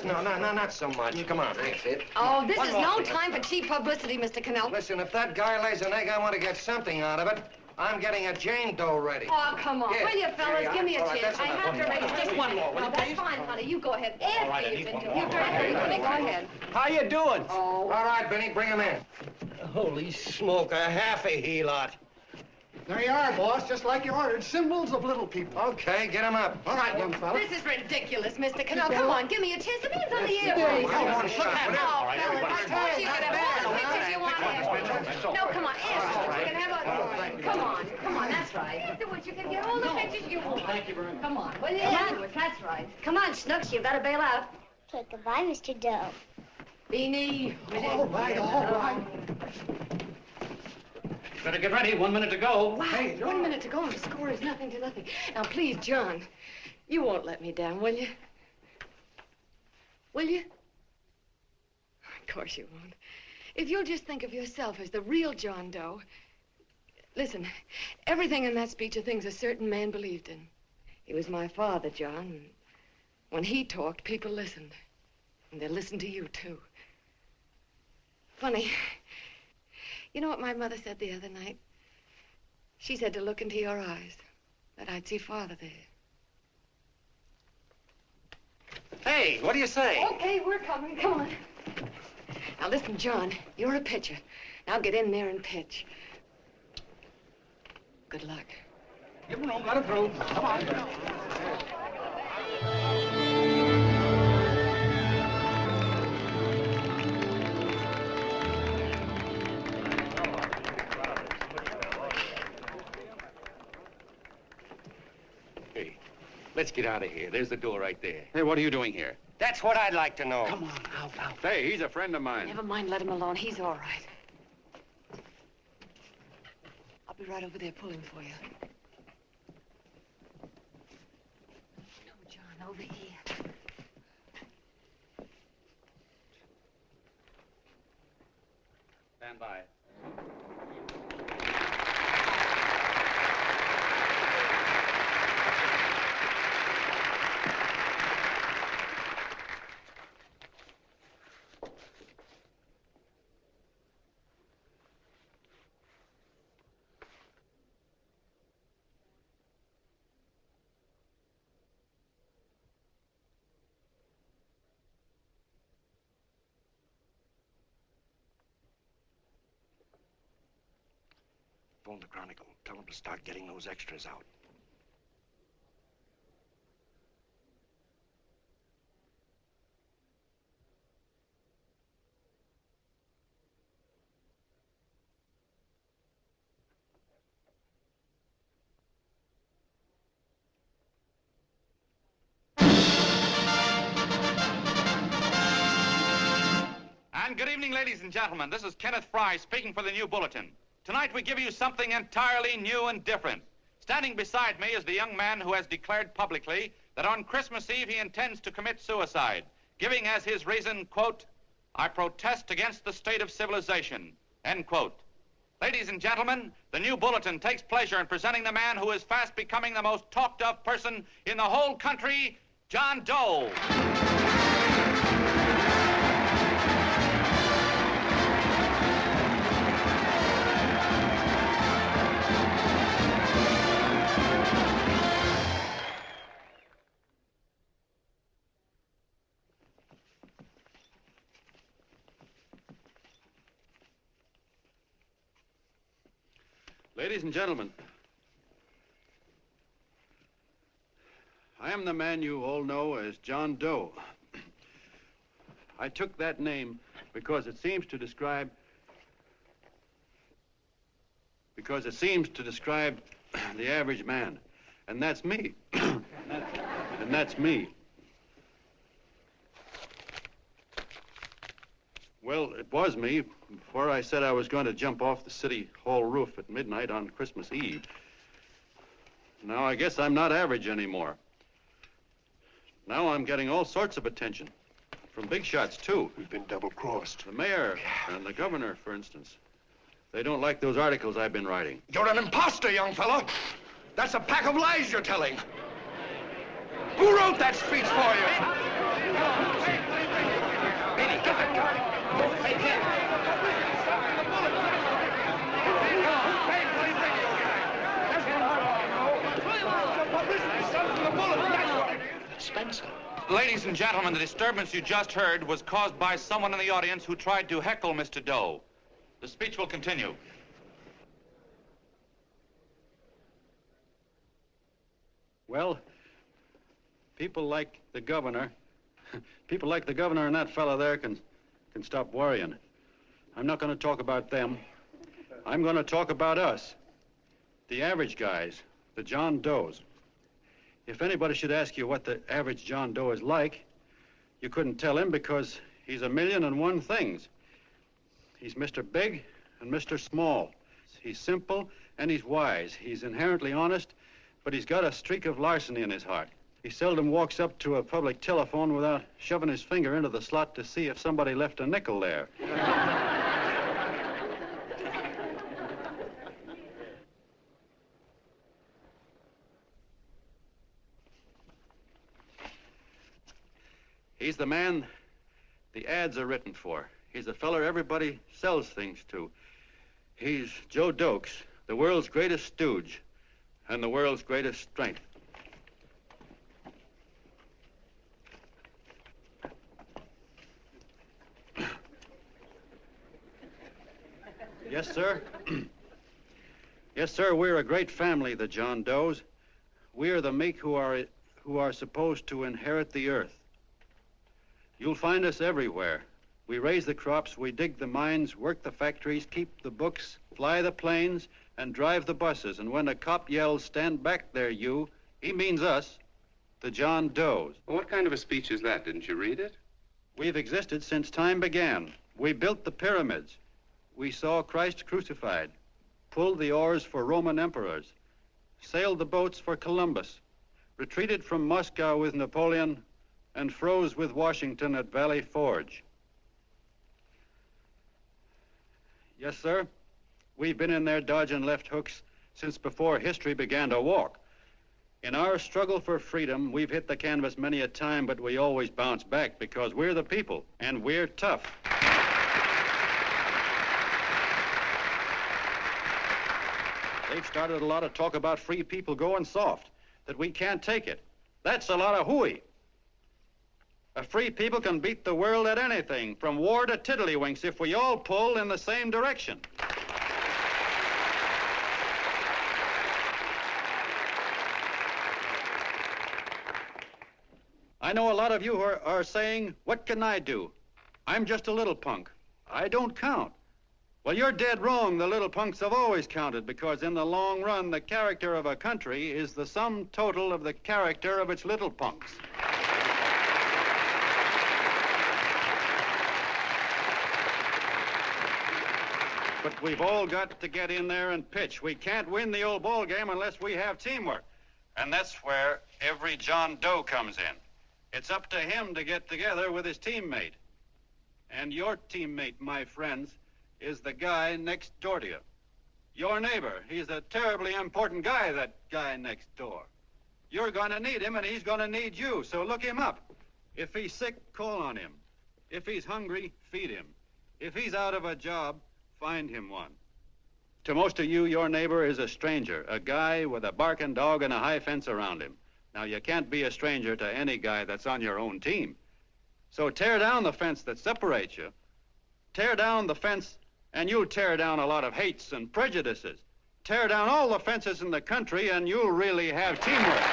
not so much. Come on, that's it.
Oh, this is no time for cheap publicity, Mr. Cannell.
Listen, if that guy lays an egg, I want to get something out of it. I'm getting a Jane Doe ready.
Oh, come on.
Here,
Will you, fellas?
here,
Give me a
all right,
chance.
that's
I have to raise just one more. Well, that's fine, honey. You go ahead. After you've been doing it. Honey, go ahead.
How you doing?
Oh.
All right, Benny, bring him in.
Holy smoke, a half a helot.
There you are, boss, just like you ordered. Symbols of little people.
Okay, get him up.
All right, young fella.
This is ridiculous, Mr. Cannell. Come on, give me a chance. The man's on the air, please.
Look at him.
Oh, fellas, I told you you could have all the pictures you want. No, come on, ask. You can have a... Come on, that's right. Afterwards, you can get all the pictures you want. Thank you very much. Come on, will you? Afterwards, that's right. Come on, Snooks, you've got to bail out.
Okay, goodbye, Mr. Doe.
Beanie.
All right.
Better get ready. 1 minute to go.
Wow, 1 minute to go and the score is nothing to nothing. Now, please, John, You won't let me down, will you? Will you? Of course you won't. If you'll just think of yourself as the real John Doe. Listen, everything in that speech are things a certain man believed in. He was my father, John. When he talked, people listened. And they'll listen to you, too. Funny. You know what my mother said the other night? She said to look into your eyes, that I'd see Father there.
Hey, what do you say?
Okay, we're coming. Come on. Now, listen, John, you're a pitcher. Now get in there and pitch. Good luck.
Give him room, let him through. Come on. Hey, let's get out of here. There's the door right there.
Hey, what are you doing here?
That's what I'd like to know.
Come on, out. Hey, he's a friend of mine.
Never mind, let him alone. He's all right. I'll be right over there pulling for you. No, John, over here.
Stand by.
Phone the Chronicle. Tell them to start getting those extras out.
And good evening, ladies and gentlemen. This is Kenneth Fry speaking for the New Bulletin. Tonight we give you something entirely new and different. Standing beside me is the young man who has declared publicly that on Christmas Eve he intends to commit suicide, giving as his reason, quote, "I protest against the state of civilization," end quote. Ladies and gentlemen, the New Bulletin takes pleasure in presenting the man who is fast becoming the most talked of person in the whole country, John Doe. Ladies and gentlemen, I am the man you all know as John Doe. I took that name because it seems to describe the average man. And that's me. And that's me. Well, it was me before I said I was going to jump off the city hall roof at midnight on Christmas Eve. Now I guess I'm not average anymore. Now I'm getting all sorts of attention. From big shots, too.
We've been double-crossed.
The mayor and the governor, for instance. They don't like those articles I've been writing.
You're an imposter, young fella. That's a pack of lies you're telling. Who wrote that speech for you? Benny, get that guy. Hey, Ken.
Spencer.
Ladies and gentlemen, the disturbance you just heard was caused by someone in the audience who tried to heckle Mr. Doe. The speech will continue. Well, people like the governor and that fella there can stop worrying. I'm not going to talk about them. I'm going to talk about us, the average guys, the John Does. If anybody should ask you what the average John Doe is like, you couldn't tell him because he's 1,000,001 things. He's Mr. Big and Mr. Small. He's simple and he's wise. He's inherently honest, but he's got a streak of larceny in his heart. He seldom walks up to a public telephone without shoving his finger into the slot to see if somebody left a nickel there. He's the man the ads are written for. He's the feller everybody sells things to. He's Joe Dokes, the world's greatest stooge and the world's greatest strength. Yes, sir. Yes, sir, we're a great family, the John Does. We're the meek who are supposed to inherit the earth. You'll find us everywhere. We raise the crops, we dig the mines, work the factories, keep the books, fly the planes, and drive the buses. And when a cop yells, "Stand back there, you," he means us, the John Does.
Well, what kind of a speech is that? Didn't you read it?
We've existed since time began. We built the pyramids. We saw Christ crucified, pulled the oars for Roman emperors, sailed the boats for Columbus, retreated from Moscow with Napoleon, and froze with Washington at Valley Forge. Yes, sir. We've been in there dodging left hooks since before history began to walk. In our struggle for freedom, we've hit the canvas many a time, but we always bounce back because we're the people, and we're tough. They've started a lot of talk about free people going soft, that we can't take it. That's a lot of hooey. A free people can beat the world at anything, from war to tiddlywinks, if we all pull in the same direction. I know a lot of you are saying, "What can I do? I'm just a little punk. I don't count." Well, you're dead wrong. The little punks have always counted, because in the long run, the character of a country is the sum total of the character of its little punks. But we've all got to get in there and pitch. We can't win the old ball game unless we have teamwork. And that's where every John Doe comes in. It's up to him to get together with his teammate. And your teammate, my friends, is the guy next door to you. Your neighbor. He's a terribly important guy, that guy next door. You're going to need him, and he's going to need you, so look him up. If he's sick, call on him. If he's hungry, feed him. If he's out of a job, find him one. To most of you, your neighbor is a stranger, a guy with a barking dog and a high fence around him. Now, you can't be a stranger to any guy that's on your own team. So tear down the fence that separates you. Tear down the fence, and you'll tear down a lot of hates and prejudices. Tear down all the fences in the country, and you'll really have teamwork.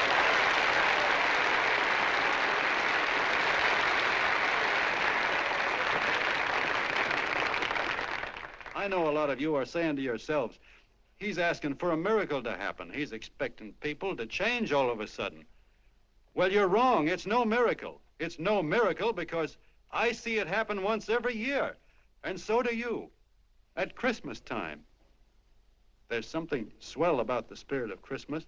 I know a lot of you are saying to yourselves, "He's asking for a miracle to happen. He's expecting people to change all of a sudden." Well, you're wrong. It's no miracle. It's no miracle because I see it happen once every year, and so do you, at Christmas time. There's something swell about the spirit of Christmas,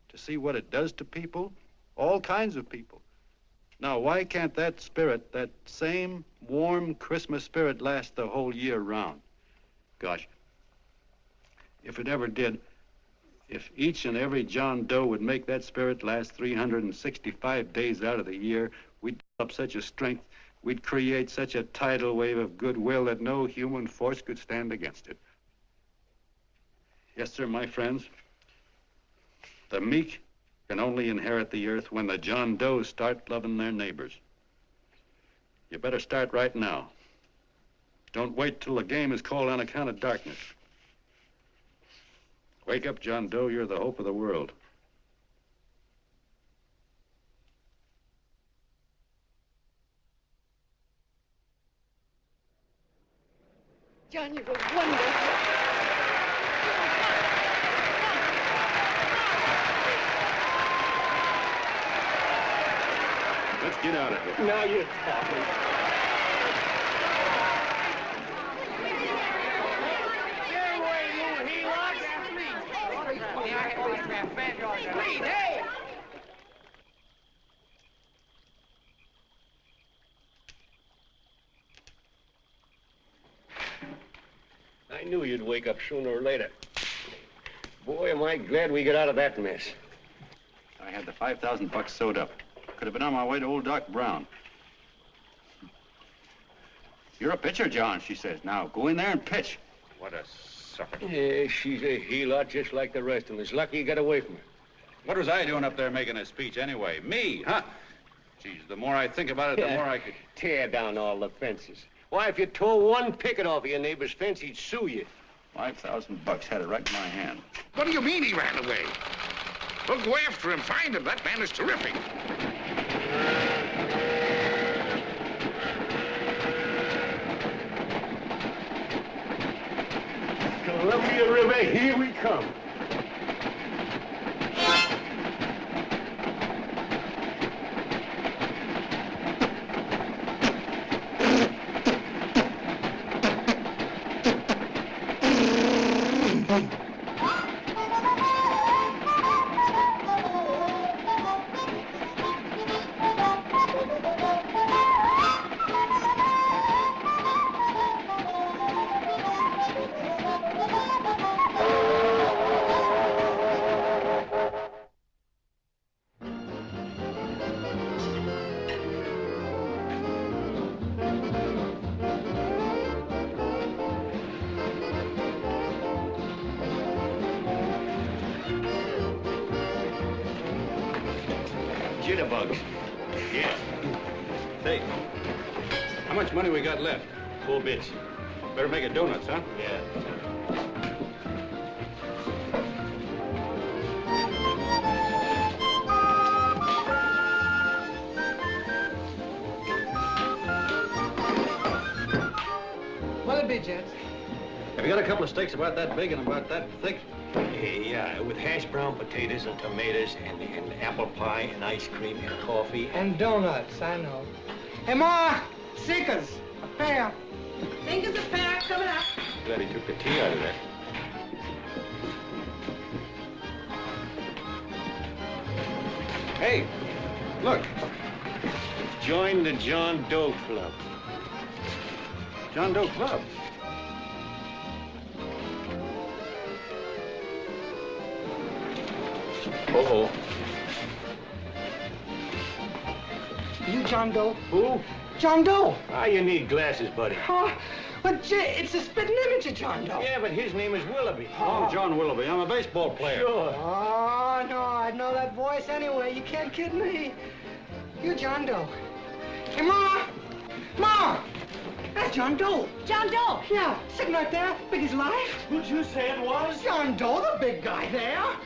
to see what it does to people, all kinds of people. Now, why can't that spirit, that same warm Christmas spirit, last the whole year round? Gosh, if it ever did, if each and every John Doe would make that spirit last 365 days out of the year, we'd develop such a strength, we'd create such a tidal wave of goodwill that no human force could stand against it. Yes, sir, my friends. The meek can only inherit the earth when the John Does start loving their neighbors. You better start right now. Don't wait till the game is called on account of darkness. Wake up, John Doe. You're the hope of the world.
John, you were wonderful.
Let's get out of here.
Now you're talking.
Please, hey!
I knew you'd wake up sooner or later. Boy, am I glad we got out of that mess.
I had the $5,000 sewed up. Could have been on my way to old Doc Brown. You're a pitcher, John, she says. Now, go in there and pitch.
What a sucker.
Yeah, she's a heel-out just like the rest of us. Lucky you got away from her.
What was I doing up there making a speech anyway? Me, huh? Geez, the more I think about it, the more I could...
Tear down all the fences. Why, if you tore one picket off of your neighbor's fence, he'd sue you.
$5,000 had it right in my hand.
What do you mean he ran away? Well, go after him, find him. That man is terrific.
Columbia River, here we come.
Jitterbugs. Yeah. Say, how much money we got left?
4 bits.
Better make it donuts, huh?
Yeah.
What'll it be, gents?
Have you got a couple of steaks about that big and about that thick?
Yeah, with hash brown potatoes and tomatoes and apple pie and ice cream and coffee.
And donuts, I know. Hey, Ma! Seekers! A pair.
Fingers a pair coming up.
Glad he took the tea out of that.
Hey, look. Join the John Doe Club.
John Doe Club?
Oh.
You John Doe?
Who?
John Doe.
Ah, you need glasses, buddy.
Oh, but gee, it's a spitting image of John Doe.
Yeah, but his name is Willoughby.
Oh, John Willoughby. I'm a baseball player.
Sure.
Oh, no, I'd know that voice anyway. You can't kid me. You're John Doe. Hey, Ma! Ma! That's John Doe.
John Doe?
Yeah, sitting right there, big as life.
Who'd you say it was?
John Doe, the big guy there.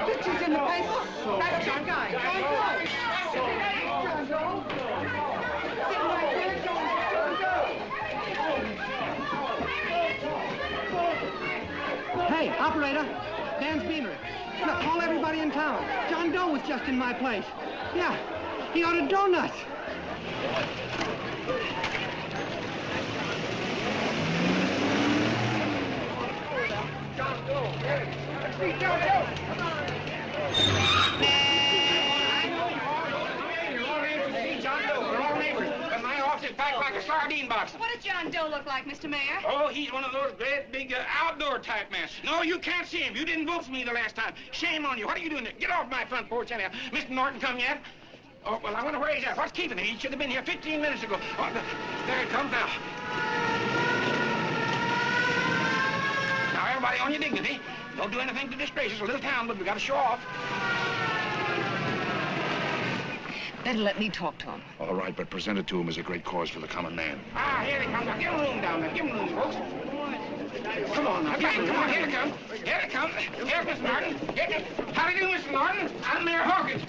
Pictures in the paper. That's John Guy. John Doe. John Doe. Sitting right there, John Doe. Hey, operator. Dan's Beanery. Look, call everybody in town. John Doe was just in my place. Yeah, he ordered donuts. John Doe. Let's see John Doe. Come on.
Packed like a sardine box.
What does John Doe look like, Mr. Mayor?
Oh, he's one of those great big outdoor type men. No, you can't see him. You didn't vote for me the last time. Shame on you. What are you doing there? Get off my front porch anyhow. Mr. Norton come yet? Oh, well, I wonder where he's at. What's keeping him? He should have been here 15 minutes ago. Oh, there he comes now. Now, everybody on your dignity. Don't do anything to disgrace us. A little town, but we got to show off.
Better let me talk to him.
All right, but present it to him as a great cause for the common man.
Ah, here he comes. Now, give him room down there. Give him room, folks. Come on now. Come on. Here it comes. Here it comes. Here's Mr. Norton. How do you do, Mr. Norton? I'm Mayor Hawkins.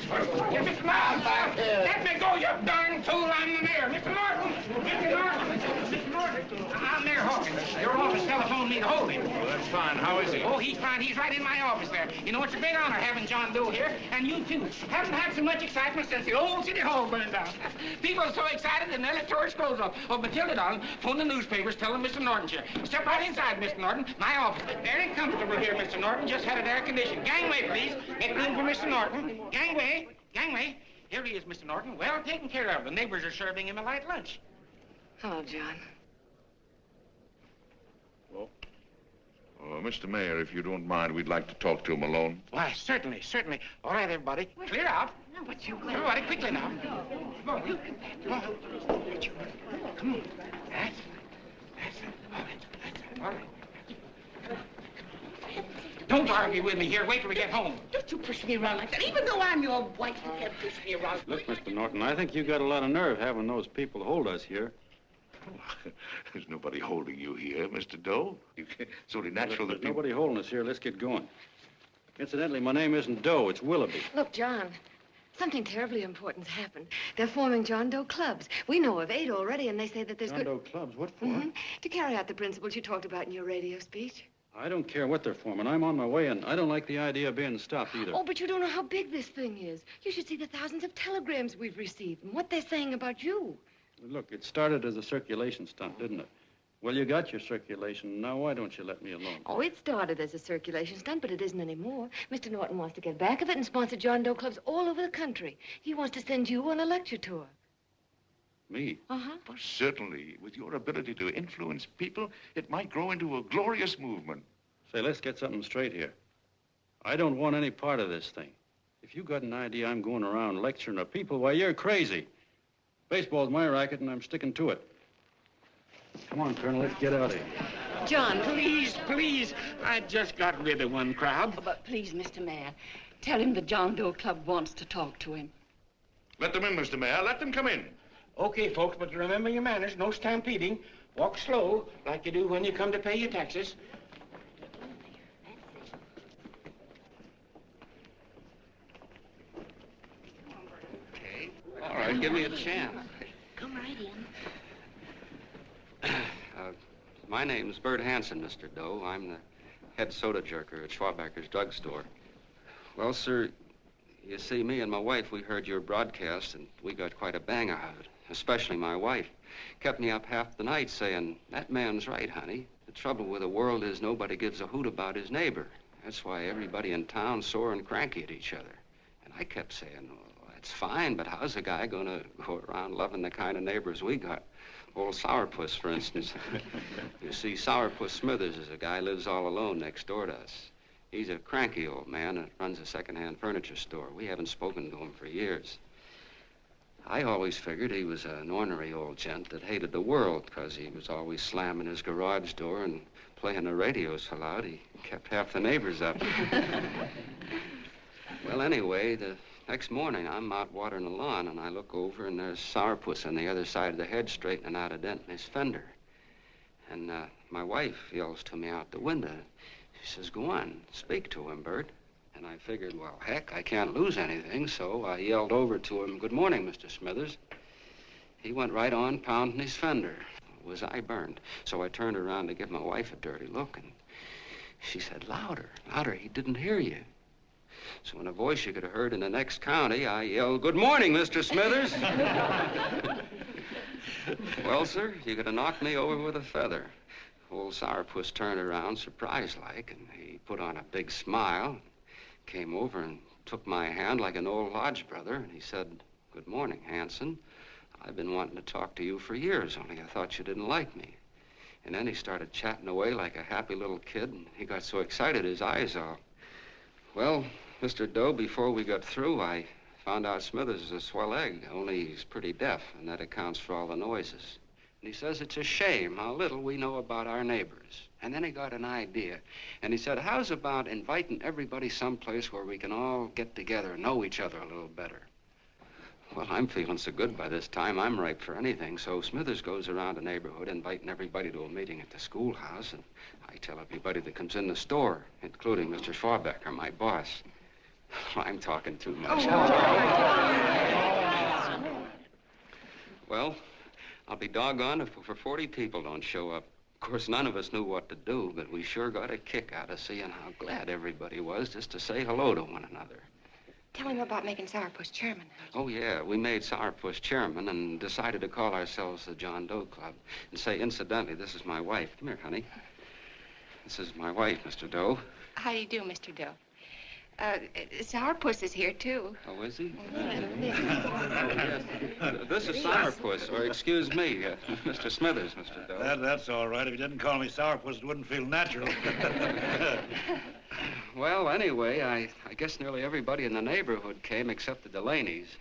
Here's Mr. Norton. Let me go, you darn fool. I'm the mayor. Mr. Norton. Mr. Norton. Mr. Norton. I'm Mayor Hawkins. Your office telephoned me to hold him.
Well, that's fine. How is he?
Oh, he's fine. He's right in my office there. You know, it's a big honor having John Doe here, and you too. Haven't had so much excitement since the old city hall burned down. People are so excited and nearly tore his clothes off. Oh, Matilda, darling, phone the newspapers, tell them Mr. Norton's here. Step right inside, Mr. Norton. My office. Very comfortable here, Mr. Norton. Just had it air conditioned. Gangway, please. Make room for Mr. Norton. Gangway. Gangway. Here he is, Mr. Norton. Well taken care of. The neighbors are serving him a light lunch.
Hello, John.
Well,
Mr. Mayor, if you don't mind, we'd like to talk to him alone.
Why, certainly, certainly. All right, everybody. Clear out. Everybody, quickly now. Come on, you. Come on. Come on. That's it. All right. All right. Don't argue with me here. Wait till we get home.
Don't you push me around like that. Even though I'm your wife, you can't push me around.
Look, Mr. Norton, I think you got a lot of nerve having those people hold us here.
There's nobody holding you here, Mr. Doe. It's only natural
Look,
that
there's nobody holding us here. Let's get going. Incidentally, my name isn't Doe. It's Willoughby.
Look, John, something terribly important's happened. They're forming John Doe clubs. We know of 8 already, and they say that there's
John Doe clubs? What for?
To carry out the principles you talked about in your radio speech.
I don't care what they're forming. I'm on my way, and I don't like the idea of being stopped either.
Oh, but you don't know how big this thing is. You should see the thousands of telegrams we've received and what they're saying about you.
Look, it started as a circulation stunt, didn't it? Well, you got your circulation. Now, why don't you let me alone?
Oh, it started as a circulation stunt, but it isn't anymore. Mr. Norton wants to get back of it and sponsor John Doe clubs all over the country. He wants to send you on a lecture tour.
Me?
Uh-huh.
Well, certainly, with your ability to influence people, it might grow into a glorious movement.
Say, let's get something straight here. I don't want any part of this thing. If you got an idea I'm going around lecturing at people, why, you're crazy. Baseball's my racket, and I'm sticking to it. Come on, Colonel, let's get out of here.
John, please. I just got rid of one crowd.
Oh, but please, Mr. Mayor, tell him the John Doe Club wants to talk to him.
Let them in, Mr. Mayor. Let them come in.
Okay, folks, but remember your manners. No stampeding. Walk slow, like you do when you come to pay your taxes.
Okay. All right, give me a chance.
Come right in.
My name's Bert Hansen, Mr. Doe. I'm the head soda jerker at Schwabacker's drugstore. Well, sir, you see, me and my wife, we heard your broadcast, and we got quite a bang out of it, especially my wife. Kept me up half the night saying, that man's right, honey. The trouble with the world is nobody gives a hoot about his neighbor. That's why everybody in town's sore and cranky at each other. And I kept saying, well, that's fine, but how's a guy gonna go around loving the kind of neighbors we got? Old Sourpuss, for instance. You see, Sourpuss Smithers is a guy lives all alone next door to us. He's a cranky old man that runs a second-hand furniture store. We haven't spoken to him for years. I always figured he was an ornery old gent that hated the world because he was always slamming his garage door and playing the radio so loud he kept half the neighbors up. Well, anyway, the next morning, I'm out watering the lawn, and I look over, and there's Sourpuss on the other side of the hedge straightening out a dent in his fender. And my wife yells to me out the window. She says, go on, speak to him, Bert. And I figured, well, heck, I can't lose anything, so I yelled over to him, good morning, Mr. Smithers. He went right on pounding his fender. Was I burned? So I turned around to give my wife a dirty look, and she said, louder, louder, he didn't hear you. So in a voice you could have heard in the next county, I yelled, good morning, Mr. Smithers. Well, sir, you could have knocked me over with a feather. Old Sourpuss turned around, surprised-like, and he put on a big smile, came over and took my hand like an old lodge brother, and he said, good morning, Hanson. I've been wanting to talk to you for years, only I thought you didn't like me. And then he started chatting away like a happy little kid, and he got so excited his eyes all... Well, Mr. Doe, before we got through, I found out Smithers is a swell egg, only he's pretty deaf, and that accounts for all the noises. And he says it's a shame how little we know about our neighbors. And then he got an idea, and he said, how's about inviting everybody someplace where we can all get together and know each other a little better? Well, I'm feeling so good by this time, I'm ripe for anything, so Smithers goes around the neighborhood inviting everybody to a meeting at the schoolhouse, and I tell everybody that comes in the store, including Mr. Schwabacker, my boss. I'm talking too much. Well, I'll be doggone if over 40 people don't show up. Of course, none of us knew what to do, but we sure got a kick out of seeing how glad everybody was just to say hello to one another.
Tell him about making Sourpuss chairman.
Oh, yeah, we made Sourpuss chairman and decided to call ourselves the John Doe Club. And say, incidentally, this is my wife. Come here, honey. This is my wife, Mr. Doe.
How do you do, Mr. Doe? Sourpuss is here, too.
Oh, is he? Yes. This is Sourpuss, or excuse me, Mr. Smithers, Mr. Doe.
That's all right. If you didn't call me Sourpuss, it wouldn't feel natural.
Well, anyway, I guess nearly everybody in the neighborhood came except the Delaney's.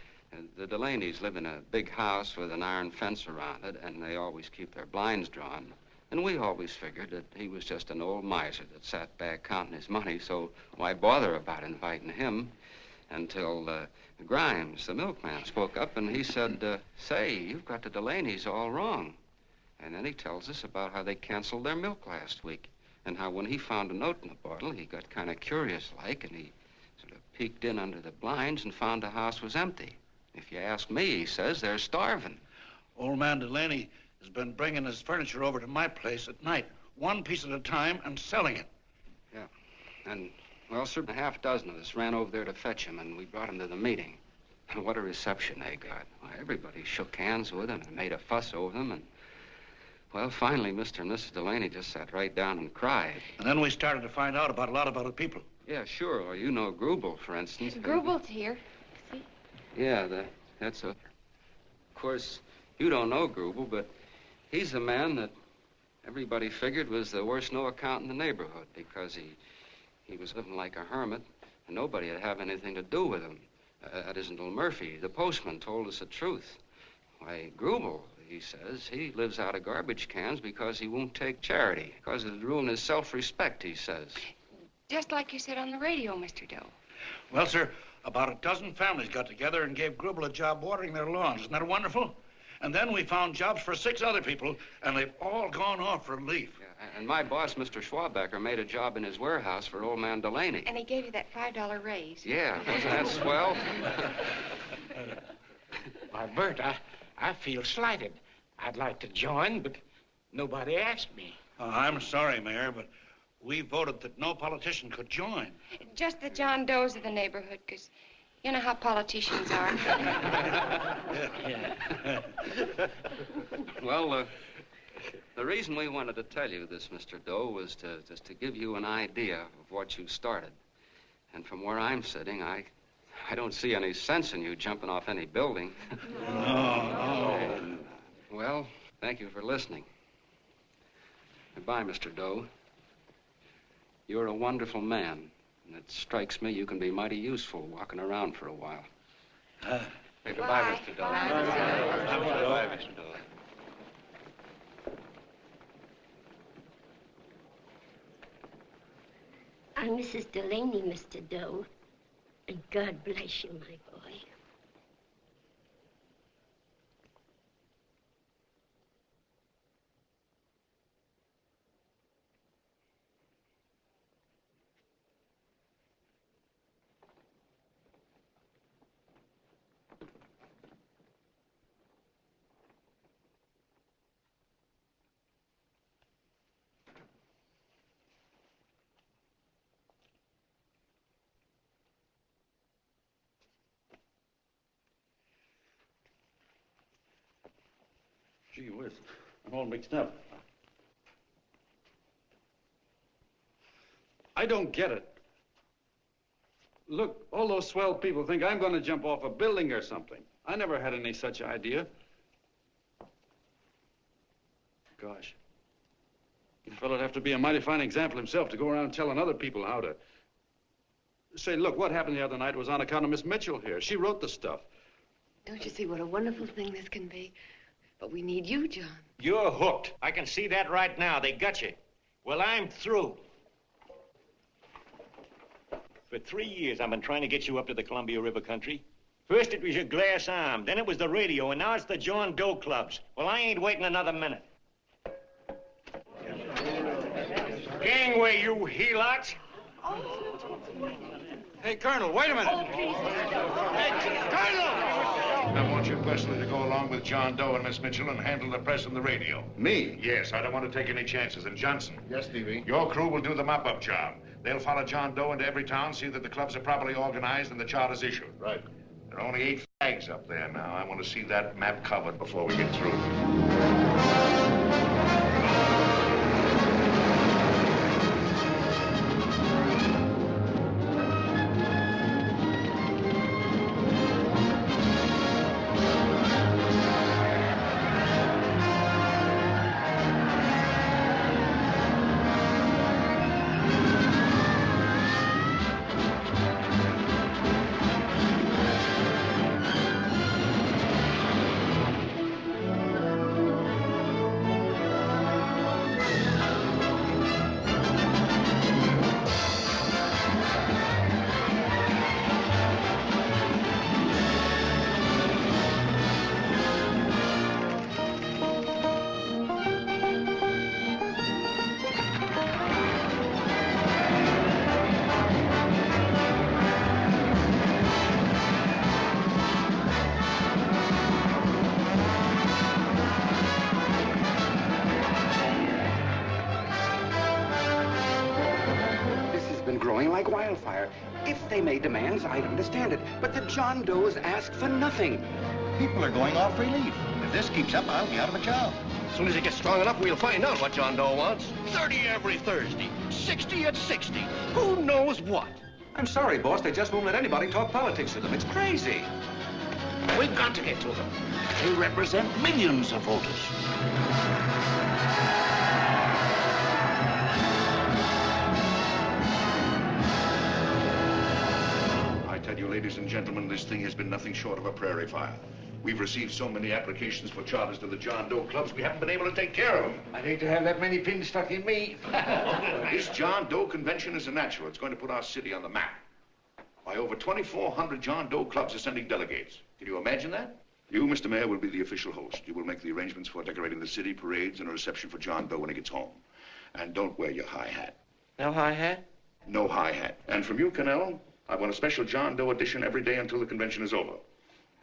The Delaney's live in a big house with an iron fence around it, and they always keep their blinds drawn. And we always figured that he was just an old miser that sat back counting his money, so why bother about inviting him? Until Grimes, the milkman, spoke up, and he said, say, you've got the Delaney's all wrong. And then he tells us about how they canceled their milk last week, and how when he found a note in the bottle, he got kind of curious-like, and he sort of peeked in under the blinds and found the house was empty. If you ask me, he says, they're starving.
Old man Delaney has been bringing his furniture over to my place at night, one piece at a time, and selling it.
Yeah. And, well, sir, a half dozen of us ran over there to fetch him, and we brought him to the meeting. And what a reception they got. Why, everybody shook hands with him and made a fuss over them, and, well, finally, Mr. and Mrs. Delaney just sat right down and cried.
And then we started to find out about a lot of other people.
Yeah, sure. Well, you know Grubel, for instance.
Grubel's here. See?
Yeah, that's a... Of course, you don't know Grubel, but he's the man that everybody figured was the worst no-account in the neighborhood because he was living like a hermit and nobody would have anything to do with him. That isn't Little Murphy. The postman told us the truth. Why, Grubel, he says, he lives out of garbage cans because he won't take charity, because it'd ruin his self-respect, he says.
Just like you said on the radio, Mr. Doe.
Well, sir, about a dozen families got together and gave Grubel a job watering their lawns. Isn't that wonderful? And then we found jobs for 6 other people, and they've all gone off for leave.
Yeah, and my boss, Mr. Schwabacker, made a job in his warehouse for old man Delaney.
And he gave you that $5 raise.
Yeah, wasn't that swell?
Why, Bert, I feel slighted. I'd like to join, but nobody asked me.
I'm sorry, Mayor, but we voted that no politician could join.
Just the John Does of the neighborhood, because you know how politicians are.
Well, the reason we wanted to tell you this, Mr. Doe, was just to give you an idea of what you started. And from where I'm sitting, I don't see any sense in you jumping off any building. No. Well, thank you for listening. Goodbye, Mr. Doe. You're a wonderful man, and it strikes me you can be mighty useful walking around for a while. Hey, goodbye, Mr. Doe. Goodbye, Mr. Doe.
I'm Mrs. Delaney, Mr. Doe, and God bless you, my boy.
Gee whiz, I'm all mixed up. I don't get it. Look, all those swell people think I'm going to jump off a building or something. I never had any such idea. Gosh. The fellow'd have to be a mighty fine example himself to go around telling other people how to... Say, look, what happened the other night was on account of Miss Mitchell here. She wrote the stuff.
Don't you see what a wonderful thing this can be? But we need you, John.
You're hooked. I can see that right now. They got you. Well, I'm through. For 3 years, I've been trying to get you up to the Columbia River country. First, it was your glass arm. Then it was the radio. And now it's the John Doe clubs. Well, I ain't waiting another minute. Gangway, you helots.
Hey, Colonel, wait a minute.
Oh, please,
Hey, Colonel!
I want you personally to go along with John Doe and Miss Mitchell and handle the press and the radio.
Me?
Yes, I don't want to take any chances. And Johnson.
Yes, Stevie?
Your crew will do the mop-up job. They'll follow John Doe into every town, see that the clubs are properly organized and the charters issued.
Right.
There are only 8 flags up there now. I want to see that map covered before we get through.
growing like wildfire. If they made demands, I'd understand it. But the John Does ask for nothing.
People are going off relief. If this keeps up, I'll be out of a job.
As soon as it gets strong enough, we'll find out what John Doe wants. 30 every Thursday, 60 at 60. Who knows what?
I'm sorry, boss. They just won't let anybody talk politics to them. It's crazy.
We've got to get to them. They represent millions of voters.
I tell you, ladies and gentlemen, this thing has been nothing short of a prairie fire. We've received so many applications for charters to the John Doe clubs, we haven't been able to take care of them.
I'd hate to have that many pins stuck in me.
This John Doe convention is a natural. It's going to put our city on the map. By over 2,400 John Doe clubs are sending delegates. Can you imagine that? You, Mr. Mayor, will be the official host. You will make the arrangements for decorating the city, parades, and a reception for John Doe when he gets home. And don't wear your high hat.
No high hat?
No high hat. And from you, Canelo, I want a special John Doe edition every day until the convention is over.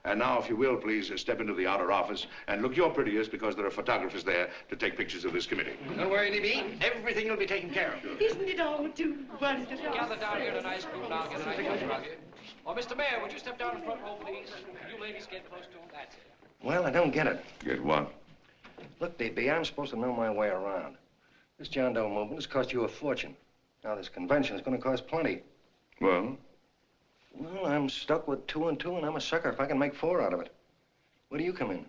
And now, if you will, please step into the outer office and look your prettiest because there are photographers there to take pictures of this committee.
Don't worry, DB. Everything will be taken care of.
Isn't it all too wonderful?
Gather down here in an ice cream and I'll get an ice cream rug. Oh, Mr. Mayor, would you step down in front row, please? You ladies get close to him. That's it.
Well, I don't get it.
Get what?
Look, DB, I'm supposed to know my way around. This John Doe movement has cost you a fortune. Now, this convention is going to cost plenty.
Well?
Well, I'm stuck with 2 and 2, and I'm a sucker if I can make 4 out of it. Where do you come in?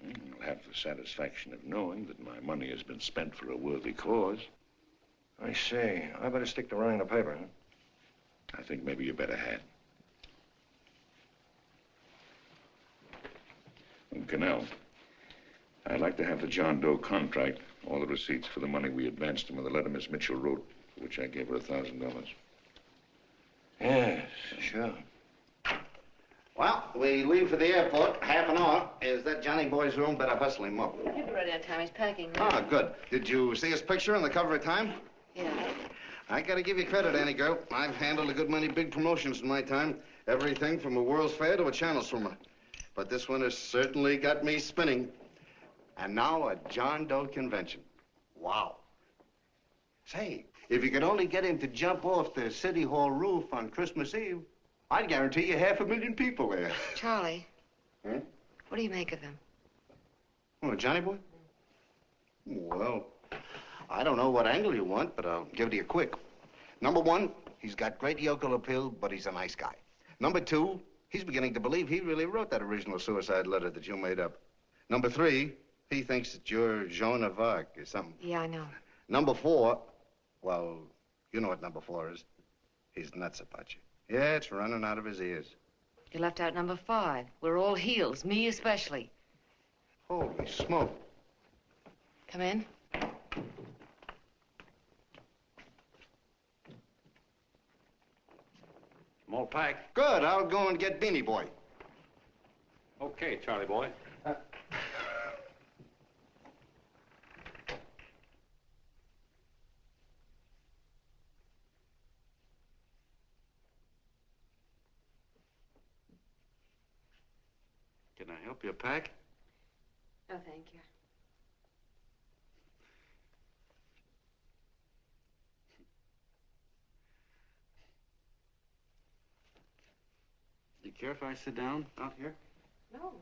You'll have the satisfaction of knowing that my money has been spent for a worthy cause.
I see. I better stick to running the paper, huh?
I think maybe you better had. Canal, I'd like to have the John Doe contract, all the receipts for the money we advanced him, and the letter Miss Mitchell wrote, for which I gave her $1,000.
Yes, sure.
Well, we leave for the airport, half an hour. Is that Johnny boy's room? Better hustle him up.
He'll be ready on time. He's packing.
Ah, good. Did you see his picture on the cover of Time?
Yeah.
I gotta give you credit, Annie girl. I've handled a good many big promotions in my time. Everything from a World's Fair to a Channel swimmer. But this one has certainly got me spinning. And now a John Doe convention. Wow. Say, if you could only get him to jump off the City Hall roof on Christmas Eve, I'd guarantee you 500,000 people there.
Charlie.
Huh?
What do you make of him?
Oh, Johnny boy? Well, I don't know what angle you want, but I'll give it to you quick. Number 1, he's got great yokel appeal, but he's a nice guy. Number 2, he's beginning to believe he really wrote that original suicide letter that you made up. Number 3, he thinks that you're Joan of Arc or something.
Yeah, I know.
Number 4, well, you know what number 4 is. He's nuts about you. Yeah, it's running out of his ears.
You left out number 5. We're all heels, me especially.
Holy smoke.
Come in.
Small pack.
Good, I'll go and get Beanie Boy.
Okay, Charlie boy. Can I help you pack?
No, thank you.
Do you care if I sit down out here?
No.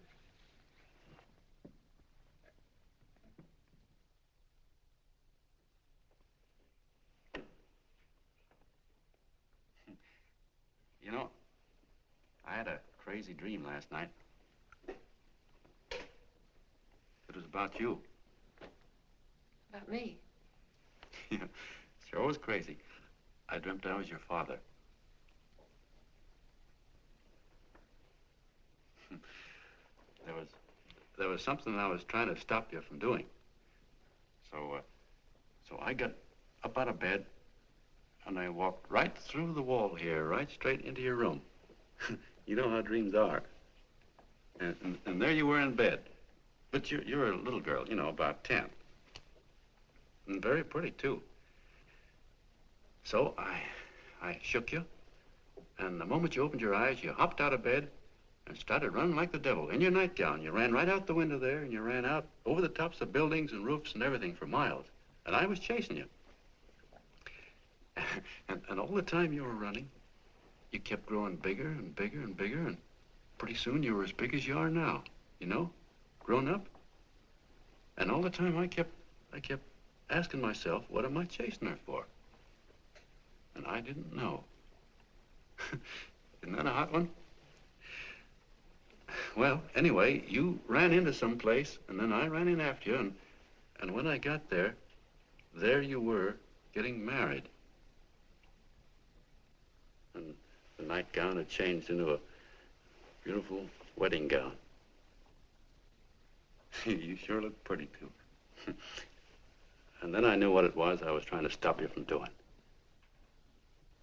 You know, I had a crazy dream last night. It was about you.
About me?
Sure was crazy. I dreamt I was your father. There was something I was trying to stop you from doing. So I got up out of bed and I walked right through the wall here, right straight into your room. You know how dreams are. And there you were in bed. But you're a little girl, you know, about 10. And very pretty, too. So I shook you, and the moment you opened your eyes, you hopped out of bed and started running like the devil in your nightgown. You ran right out the window there, and you ran out over the tops of buildings and roofs and everything for miles. And I was chasing you. And all the time you were running, you kept growing bigger and bigger and bigger, and pretty soon you were as big as you are now, you know, grown up. And all the time I kept asking myself, what am I chasing her for? And I didn't know. Isn't that a hot one? Well, anyway, you ran into some place, and then I ran in after you, and when I got there you were getting married. And the nightgown had changed into a beautiful wedding gown. You sure look pretty, too. And then I knew what it was I was trying to stop you from doing.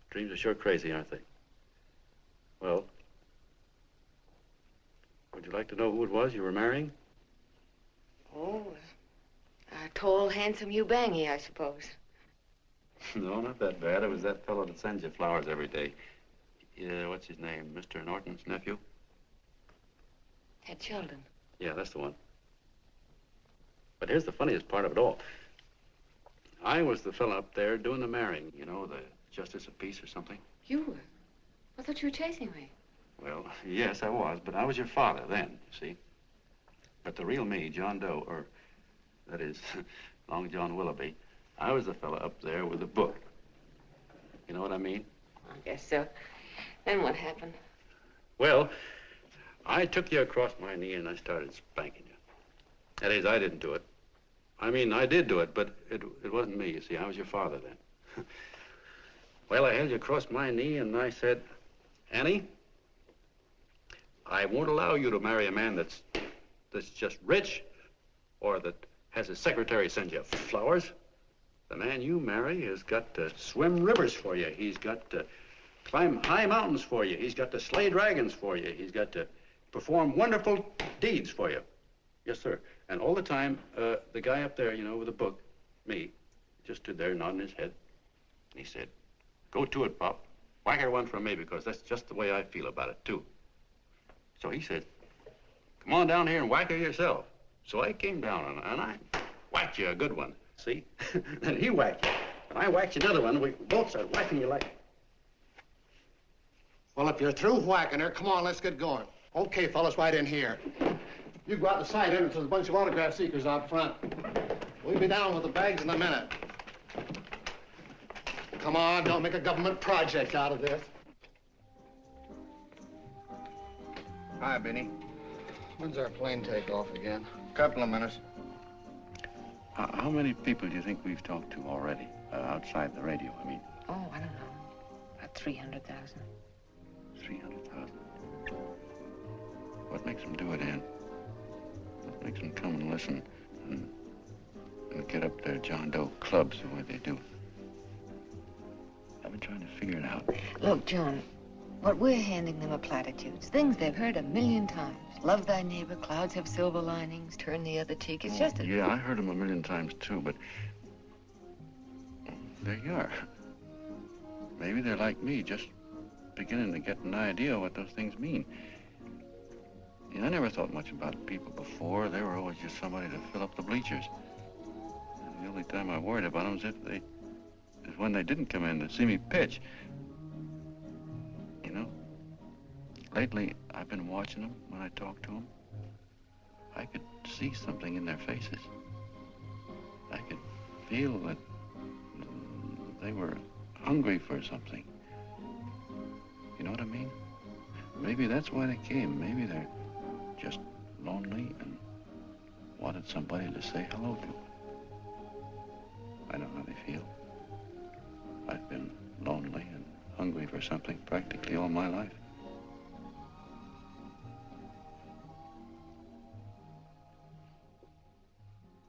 Dreams are sure crazy, aren't they? Well, would you like to know who it was you were marrying?
Oh, a tall, handsome Ubangi, I suppose.
No, not that bad. It was that fellow that sends you flowers every day. Yeah, what's his name? Mr. Norton's nephew?
Ted Sheldon.
Yeah, that's the one. But here's the funniest part of it all. I was the fellow up there doing the marrying, you know, the justice of peace or something.
You were? I thought you were chasing me.
Well, yes, I was, but I was your father then, you see. But the real me, John Doe, or that is, Long John Willoughby, I was the fellow up there with the book. You know what I mean?
I guess so. Then what happened?
Well, I took you across my knee and I started spanking you. That is, I didn't do it. I mean, I did do it, but it wasn't me, you see. I was your father then. Well, I held you across my knee and I said, Annie, I won't allow you to marry a man that's just rich or that has his secretary send you flowers. The man you marry has got to swim rivers for you. He's got to climb high mountains for you. He's got to slay dragons for you. He's got to perform wonderful deeds for you. Yes, sir. And all the time, the guy up there, you know, with the book, me, just stood there nodding his head. And he said, go to it, Pop. Whack her one from me, because that's just the way I feel about it, too. So he said, come on down here and whack her yourself. So I came down and I whacked you a good one, see? And he whacked you. And I whacked you another one. We both started whacking you like...
Well, if you're through whacking her, come on, let's get going. Okay, fellas, right in here. You go out the side entrance. There's a bunch of autograph seekers out front. We'll be down with the bags in a minute. Come on, don't make a government project out of this.
Hi, Benny.
When's our plane take off again?
Couple of minutes.
How many people do you think we've talked to already, outside the radio, I mean?
Oh, I don't know. About 300,000.
300,000? What makes them do it, Ann? What makes them come and listen and get up their John Doe clubs the way they do? I've been trying to figure it out.
Look, John, what we're handing them are platitudes, things they've heard 1,000,000 times. Love thy neighbor, clouds have silver linings, turn the other cheek. It's just a...
Yeah, I heard them 1,000,000 times, too, but there you are. Maybe they're like me, just beginning to get an idea of what those things mean. You know, I never thought much about people before. They were always just somebody to fill up the bleachers. And the only time I worried about them is when they didn't come in to see me pitch. You know, lately I've been watching them when I talk to them. I could see something in their faces. I could feel that they were hungry for something. You know what I mean? Maybe that's why they came. Maybe they're just lonely and wanted somebody to say hello to. I know how they feel. I've been lonely and hungry for something practically all my life.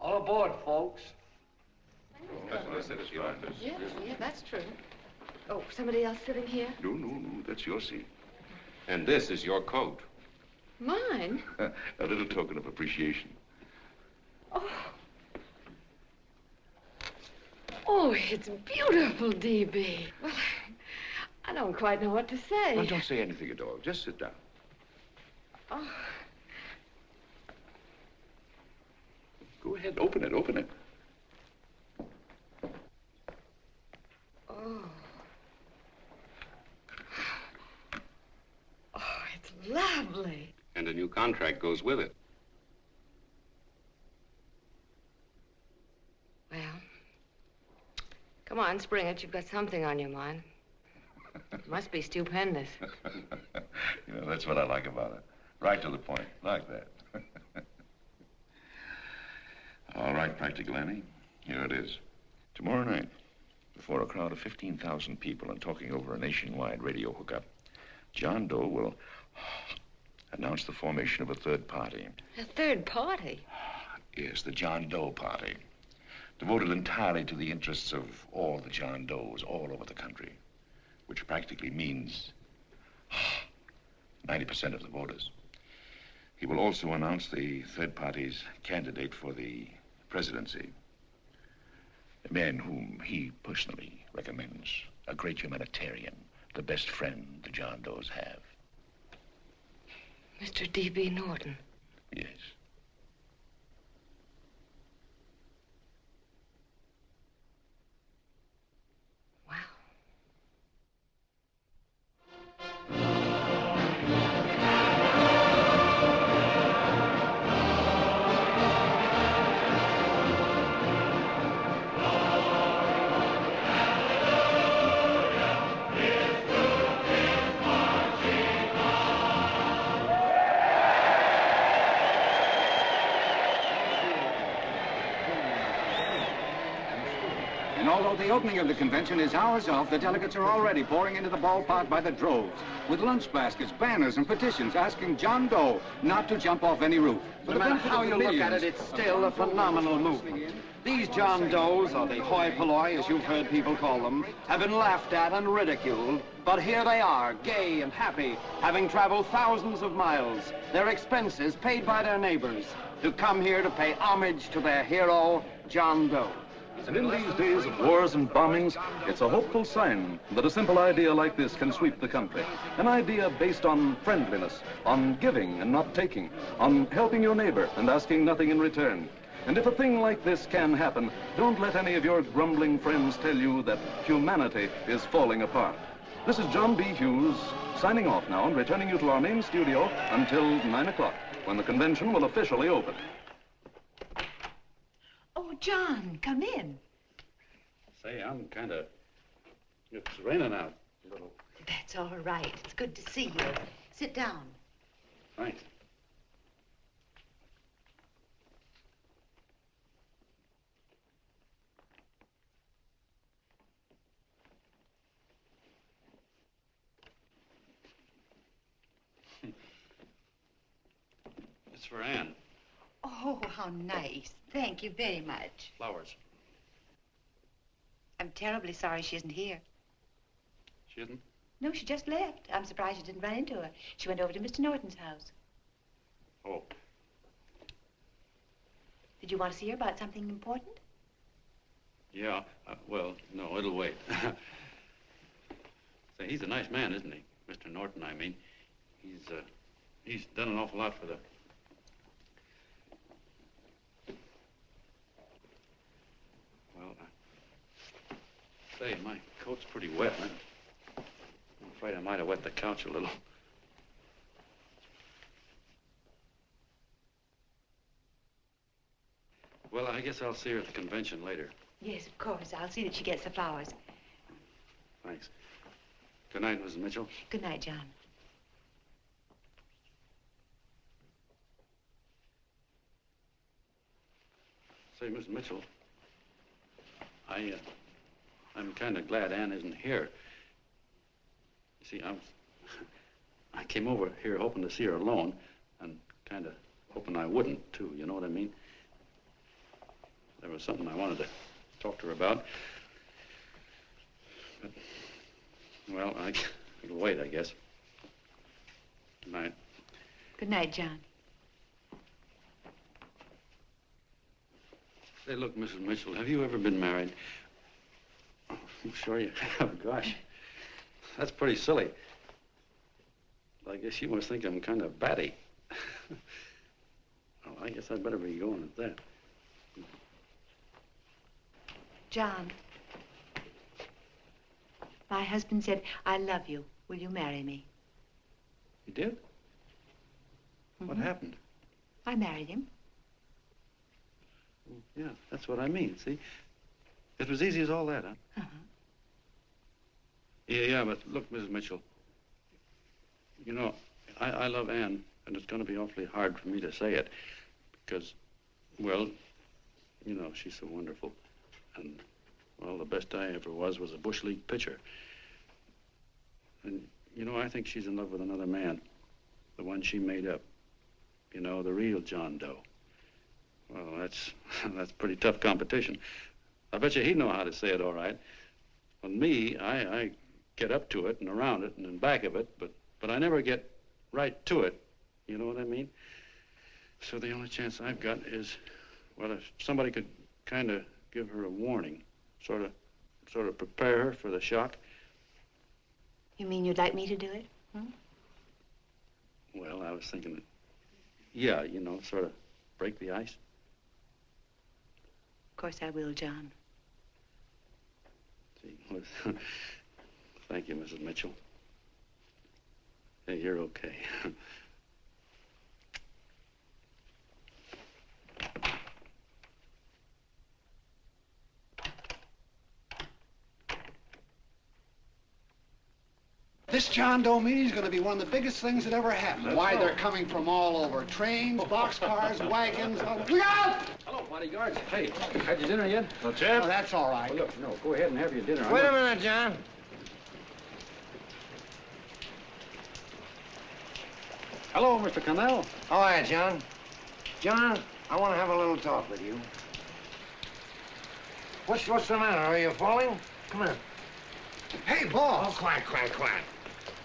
All aboard, folks.
Yeah, that's true. Oh, somebody else sitting here?
No, that's your seat.
And this is your coat.
Mine?
A little token of appreciation.
Oh, it's beautiful, D.B. Well, I don't quite know what to say.
Well, don't say anything at all. Just sit down.
Oh.
Go ahead, open it.
contract goes with it.
Well, come on, spring it. You've got something on your mind. It must be stupendous.
You know, that's what I like about it. Right to the point, like that. All right, Practical Annie, here it is. Tomorrow night, before a crowd of 15,000 people and talking over a nationwide radio hookup, John Doe will announce the formation of a third party.
A third party?
Yes, the John Doe Party, devoted entirely to the interests of all the John Does all over the country, which practically means 90% of the voters. He will also announce the third party's candidate for the presidency, a man whom he personally recommends, a great humanitarian, the best friend the John Does have.
Mr. D.B. Norton.
Yes.
And although the opening of the convention is hours off, the delegates are already pouring into the ballpark by the droves, with lunch baskets, banners, and petitions asking John Doe not to jump off any roof.
No matter how you look at it, it's still a phenomenal movement. These John Does, or the hoi polloi, as you've heard people call them, have been laughed at and ridiculed. But here they are, gay and happy, having traveled thousands of miles, their expenses paid by their neighbors, to come here to pay homage to their hero, John Doe.
And in these days of wars and bombings, it's a hopeful sign that a simple idea like this can sweep the country. An idea based on friendliness, on giving and not taking, on helping your neighbor and asking nothing in return. And if a thing like this can happen, don't let any of your grumbling friends tell you that humanity is falling apart. This is John B. Hughes, signing off now and returning you to our main studio until 9 o'clock, when the convention will officially open.
Oh, John, come in.
Say, I'm it's raining out a little.
That's all right. It's good to see you. Sit down.
Thanks. It's for Anne.
Oh, how nice. Thank you very much.
Flowers.
I'm terribly sorry she isn't here.
She isn't?
No, she just left. I'm surprised you didn't run into her. She went over to Mr. Norton's house.
Oh.
Did you want to see her about something important?
Yeah. Well, no, it'll wait. Say, he's a nice man, isn't he? Mr. Norton, I mean. He's done an awful lot for the... Well, say, my coat's pretty wet. I'm afraid I might have wet the couch a little. Well, I guess I'll see her at the convention later.
Yes, of course. I'll see that she gets the flowers.
Thanks. Good night, Mrs. Mitchell.
Good night, John.
Say, Miss Mitchell, I'm kind of glad Anne isn't here. You see, I came over here hoping to see her alone, and kind of hoping I wouldn't, too, you know what I mean? There was something I wanted to talk to her about. But, well, it'll wait, I guess. Good night.
Good night, John.
Say, look, Mrs. Mitchell, have you ever been married? Oh, I'm sure you have. Gosh, that's pretty silly. I guess you must think I'm kind of batty. Well, I guess I'd better be going at that.
John, my husband said, I love you. Will you marry me?
You did? What happened?
I married him.
Yeah, that's what I mean, see? It was easy as all that, huh?
Uh-huh.
Yeah, but look, Mrs. Mitchell, you know, I love Anne, and it's going to be awfully hard for me to say it because, well, you know, she's so wonderful. And, well, the best I ever was a Bush League pitcher. And, you know, I think she's in love with another man, the one she made up. You know, the real John Doe. Well, that's pretty tough competition. I bet you he'd know how to say it all right. On me, I get up to it and around it and in back of it, but I never get right to it. You know what I mean? So the only chance I've got is, well, if somebody could kind of give her a warning, sort of prepare her for the shock.
You mean you'd like me to do it? Hmm?
Well, I was thinking that, yeah, you know, sort of break the ice.
Of course I will, John.
See, thank you, Mrs. Mitchell. Hey, you're okay.
This John Doe meeting is going to be one of the biggest things that ever happened. Why, they're coming from all over. Trains, boxcars, wagons. Look out!
Hello, bodyguards. Hey, had your dinner yet?
No, Jeff. Oh, that's all right.
Well, look, no, go ahead and have your dinner.
Wait a minute, John.
Hello, Mr. Connell.
How are you, John? John, I want to have a little talk with you. What's the matter? Are you falling? Come here.
Hey, boss.
Oh, quiet.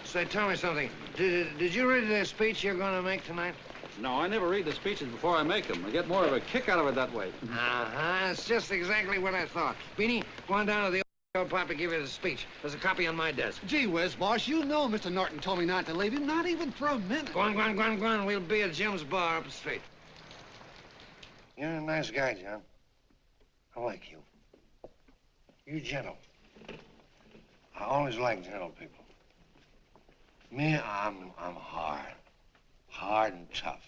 Say, tell me something. Did you read the speech you're going to make tonight?
No, I never read the speeches before I make them. I get more of a kick out of it that way.
Uh-huh. It's just exactly what I thought. Beanie, go on down to the old pop and give you the speech. There's a copy on my desk.
Gee whiz, boss, you know Mr. Norton told me not to leave him, not even for a minute.
Go on. We'll be at Jim's bar up the street. You're a nice guy, John. I like you. You're gentle. I always like gentle people. Me, I'm hard. Hard and tough.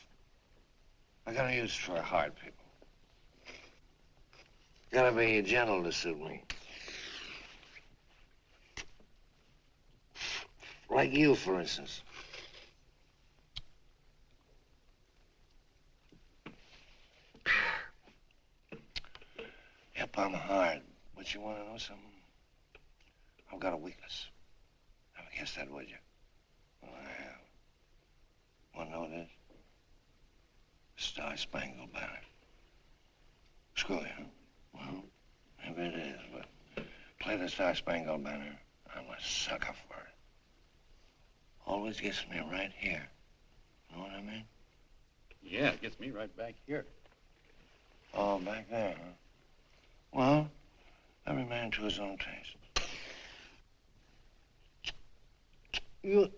I got no use for hard people. Gotta be gentle to suit me. Like you, for instance. Yep, I'm hard. But you want to know something? I've got a weakness. Never guess that, would you? Well, I have. Want to know what it is? Star-Spangled Banner. Screw you, huh? Well, maybe it is, but play the Star-Spangled Banner. I'm a sucker for it. Always gets me right here. Know what I mean?
Yeah, it gets me right back here.
Oh, back there, huh? Well, every man to his own taste. You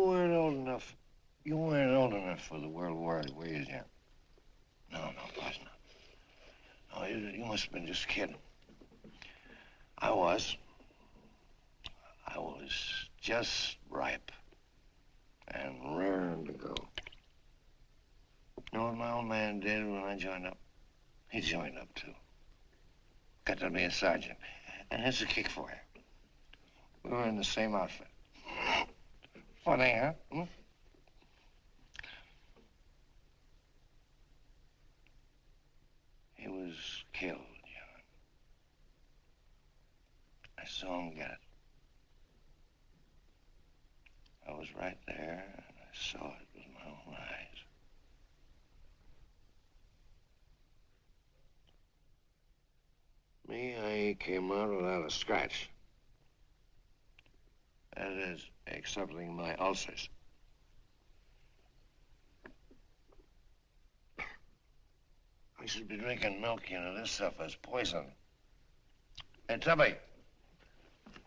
weren't old enough. You weren't old enough for the World War, were you, Jim? No, of course not. No, you must have been just kidding. I was just ripe and raring to go. You know what my old man did when I joined up? He joined up, too. Got to be a sergeant. And here's a kick for you. We were in the same outfit. Funny, huh? Hmm? He was killed, John. I saw him get it. I was right there, and I saw it with my own eyes. Me, I came out without a scratch. That is, excepting my ulcers. I should be drinking milk, you know. This stuff is poison. Hey, Tubby.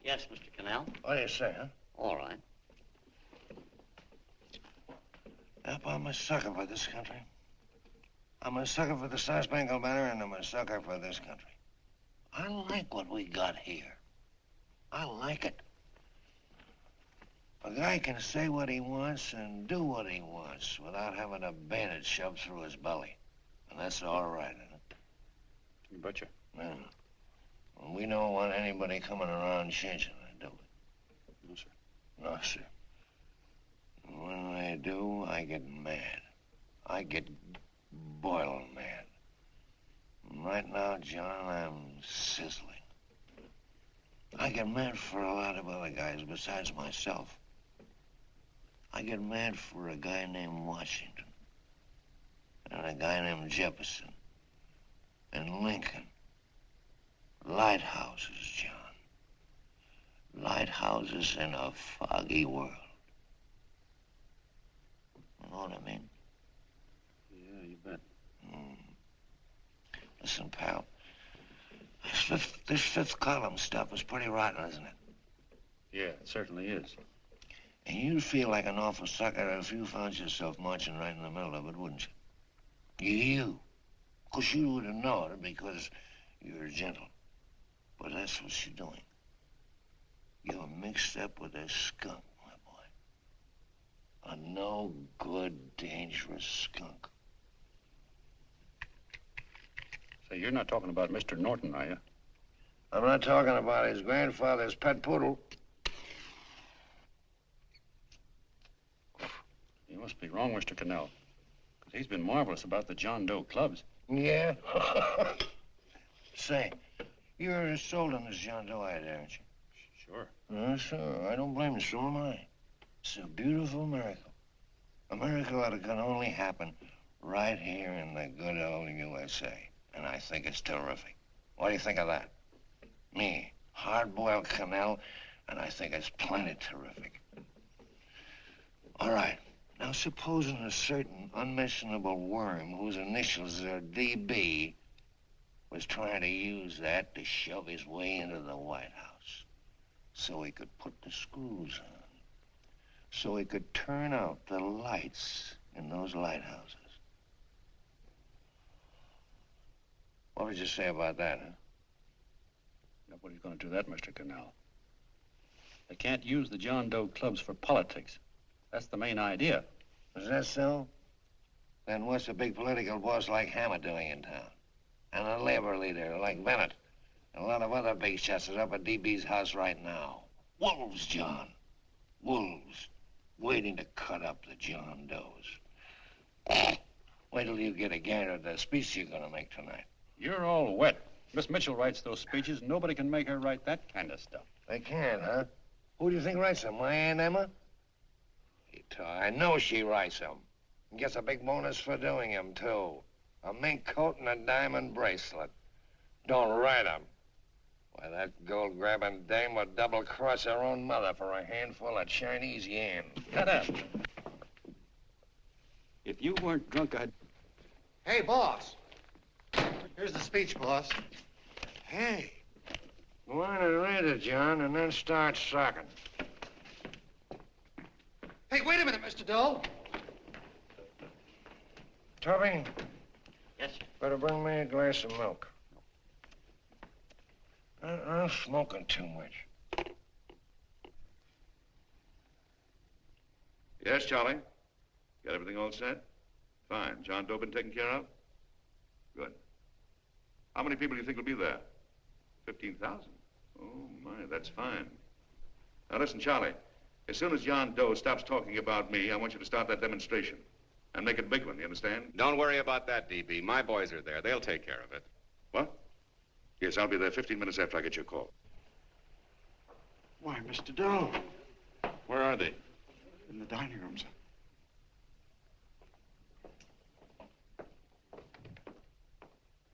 Yes, Mr. Connell?
What do you say, huh?
All right.
Yep, I'm a sucker for this country. I'm a sucker for the Star-Spangled Banner, and I'm a sucker for this country. I like what we got here. I like it.
A guy can say what he wants and do what he wants without having a bayonet shoved through his belly. And that's all right, isn't it?
You betcha.
Yeah. Well, we don't want anybody coming around changing it, do we?
No, sir.
No, sir. And when they do, I get mad. I get boiling mad. And right now, John, I'm sizzling. I get mad for a lot of other guys besides myself. I get mad for a guy named Washington, and a guy named Jefferson, and Lincoln. Lighthouses, John. Lighthouses in a foggy world. You know what I mean?
Yeah, you bet.
Listen, pal. This fifth column stuff is pretty rotten, isn't it?
Yeah, it certainly is.
And you'd feel like an awful sucker if you found yourself marching right in the middle of it, wouldn't you? You. Of course, you wouldn't know it because you're gentle. But that's what you're doing. You're mixed up with a skunk, my boy. A no-good, dangerous skunk.
Say, you're not talking about Mr. Norton, are you?
I'm not talking about his grandfather's pet poodle.
You must be wrong, Mr. Cannell. Because he's been marvelous about the John Doe clubs.
Yeah? Say, you're sold on this John Doe idea, aren't you?
Sure.
Sure. I don't blame you. So am I. It's a beautiful miracle. A miracle that can only happen right here in the good old USA. And I think it's terrific. What do you think of that? Me, hard-boiled Cannell, and I think it's plenty terrific. All right. Now, supposing a certain unmentionable worm whose initials are DB was trying to use that to shove his way into the White House so he could put the screws on, so he could turn out the lights in those lighthouses. What would you say about that, huh?
Nobody's going to do that, Mr. Cannell. They can't use the John Doe clubs for politics. That's the main idea.
Is that so? Then what's a big political boss like Hammer doing in town? And a labor leader like Bennett? And a lot of other big shots are up at DB's house right now. Wolves, John. Wolves. Waiting to cut up the John Does. Wait till you get a gander at the speech you're going to make tonight.
You're all wet. Miss Mitchell writes those speeches. Nobody can make her write that kind of stuff.
They can't, huh? Who do you think writes them? My Aunt Emma? I know she writes them. And gets a big bonus for doing them, too. A mink coat and a diamond bracelet. Don't write them. Why, that gold-grabbing dame would double-cross her own mother for a handful of Chinese yen.
Shut up. If you weren't drunk, I'd...
Hey, boss. Here's the speech, boss.
Hey. Go on and read it, John, and then start sucking.
Hey, wait a minute, Mr. Doe.
Tubby?
Yes, sir.
Better bring me a glass of milk. I'm smoking too much.
Yes, Charlie? Got everything all set? Fine. John Doe been taken care of? Good. How many people do you think will be there? 15,000? Oh, my, that's fine. Now, listen, Charlie. As soon as John Doe stops talking about me, I want you to start that demonstration. And make it a big one, you understand?
Don't worry about that, DB. My boys are there. They'll take care of it.
What? Yes, I'll be there 15 minutes after I get your call.
Why, Mr. Doe.
Where are they?
In the dining room, sir.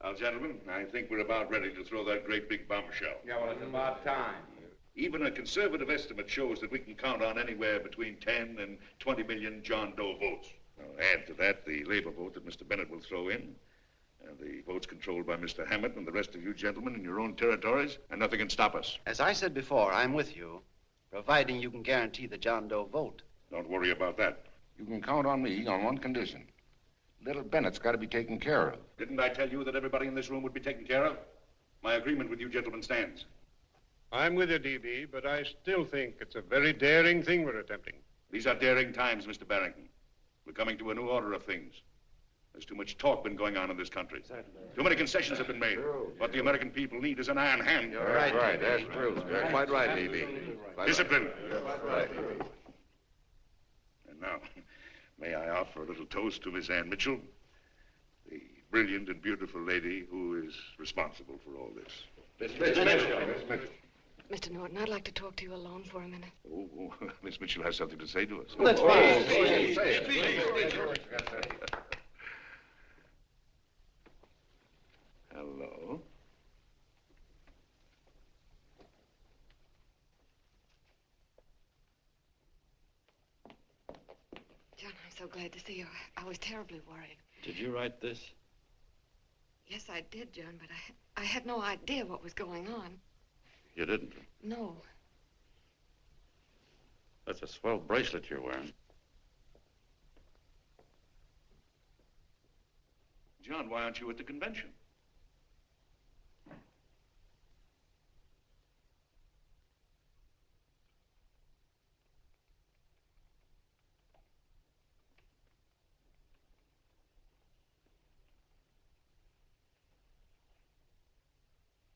Now, gentlemen, I think we're about ready to throw that great big bombshell.
Yeah, well, it's about time.
Even a conservative estimate shows that we can count on anywhere between 10 and 20 million John Doe votes. Now, add to that the labor vote that Mr. Bennett will throw in, and the votes controlled by Mr. Hammett and the rest of you gentlemen in your own territories, and nothing can stop us.
As I said before, I'm with you, providing you can guarantee the John Doe vote.
Don't worry about that.
You can count on me on one condition. Little Bennett's got to be taken care of.
Didn't I tell you that everybody in this room would be taken care of? My agreement with you gentlemen stands.
I'm with you, D.B., but I still think it's a very daring thing we're attempting.
These are daring times, Mr. Barrington. We're coming to a new order of things. There's too much talk been going on in this country. Too many concessions have been made. What the American people need is an iron hand.
You're right. That's true. You're quite right, D.B.
Discipline. Right. And now, may I offer a little toast to Miss Ann Mitchell, the brilliant and beautiful lady who is responsible for all this.
Miss Mr. Norton, I'd like to talk to you alone for a minute.
Oh, Miss Mitchell has something to say to us.
Let's
Please. Hello.
John, I'm so glad to see you. I was terribly worried.
Did you write this?
Yes, I did, John, but I had no idea what was going on.
You didn't?
No.
That's a swell bracelet you're wearing.
John, why aren't you at the convention?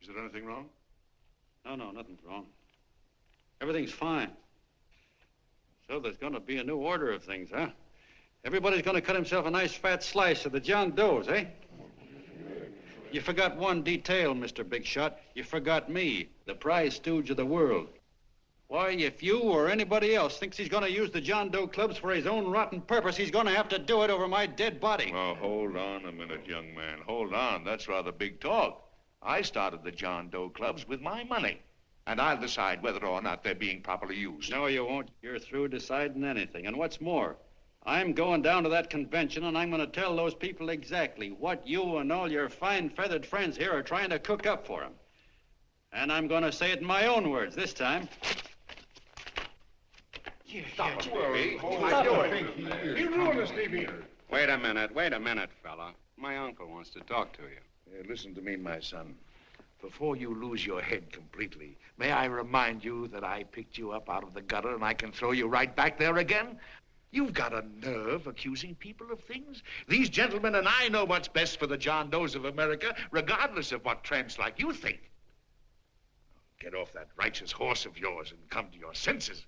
Is there anything wrong?
No, nothing's wrong. Everything's fine. So there's going to be a new order of things, huh? Everybody's going to cut himself a nice fat slice of the John Does, eh? You forgot one detail, Mr. Big Shot. You forgot me, the prize stooge of the world. Why, if you or anybody else thinks he's going to use the John Doe clubs for his own rotten purpose, he's going to have to do it over my dead body.
Oh, hold on a minute, young man. Hold on. That's rather big talk. I started the John Doe clubs with my money, and I'll decide whether or not they're being properly used.
No, you won't. You're through deciding anything. And what's more, I'm going down to that convention, and I'm going to tell those people exactly what you and all your fine feathered friends here are trying to cook up for them. And I'm going to say it in my own words this time.
Stop it, baby.
You ruined us, D.B.
Wait a minute, fella. My uncle wants to talk to you.
Listen to me, my son. Before you lose your head completely, may I remind you that I picked you up out of the gutter and I can throw you right back there again? You've got a nerve accusing people of things. These gentlemen and I know what's best for the John Does of America, regardless of what tramps like you think. Get off that righteous horse of yours and come to your senses.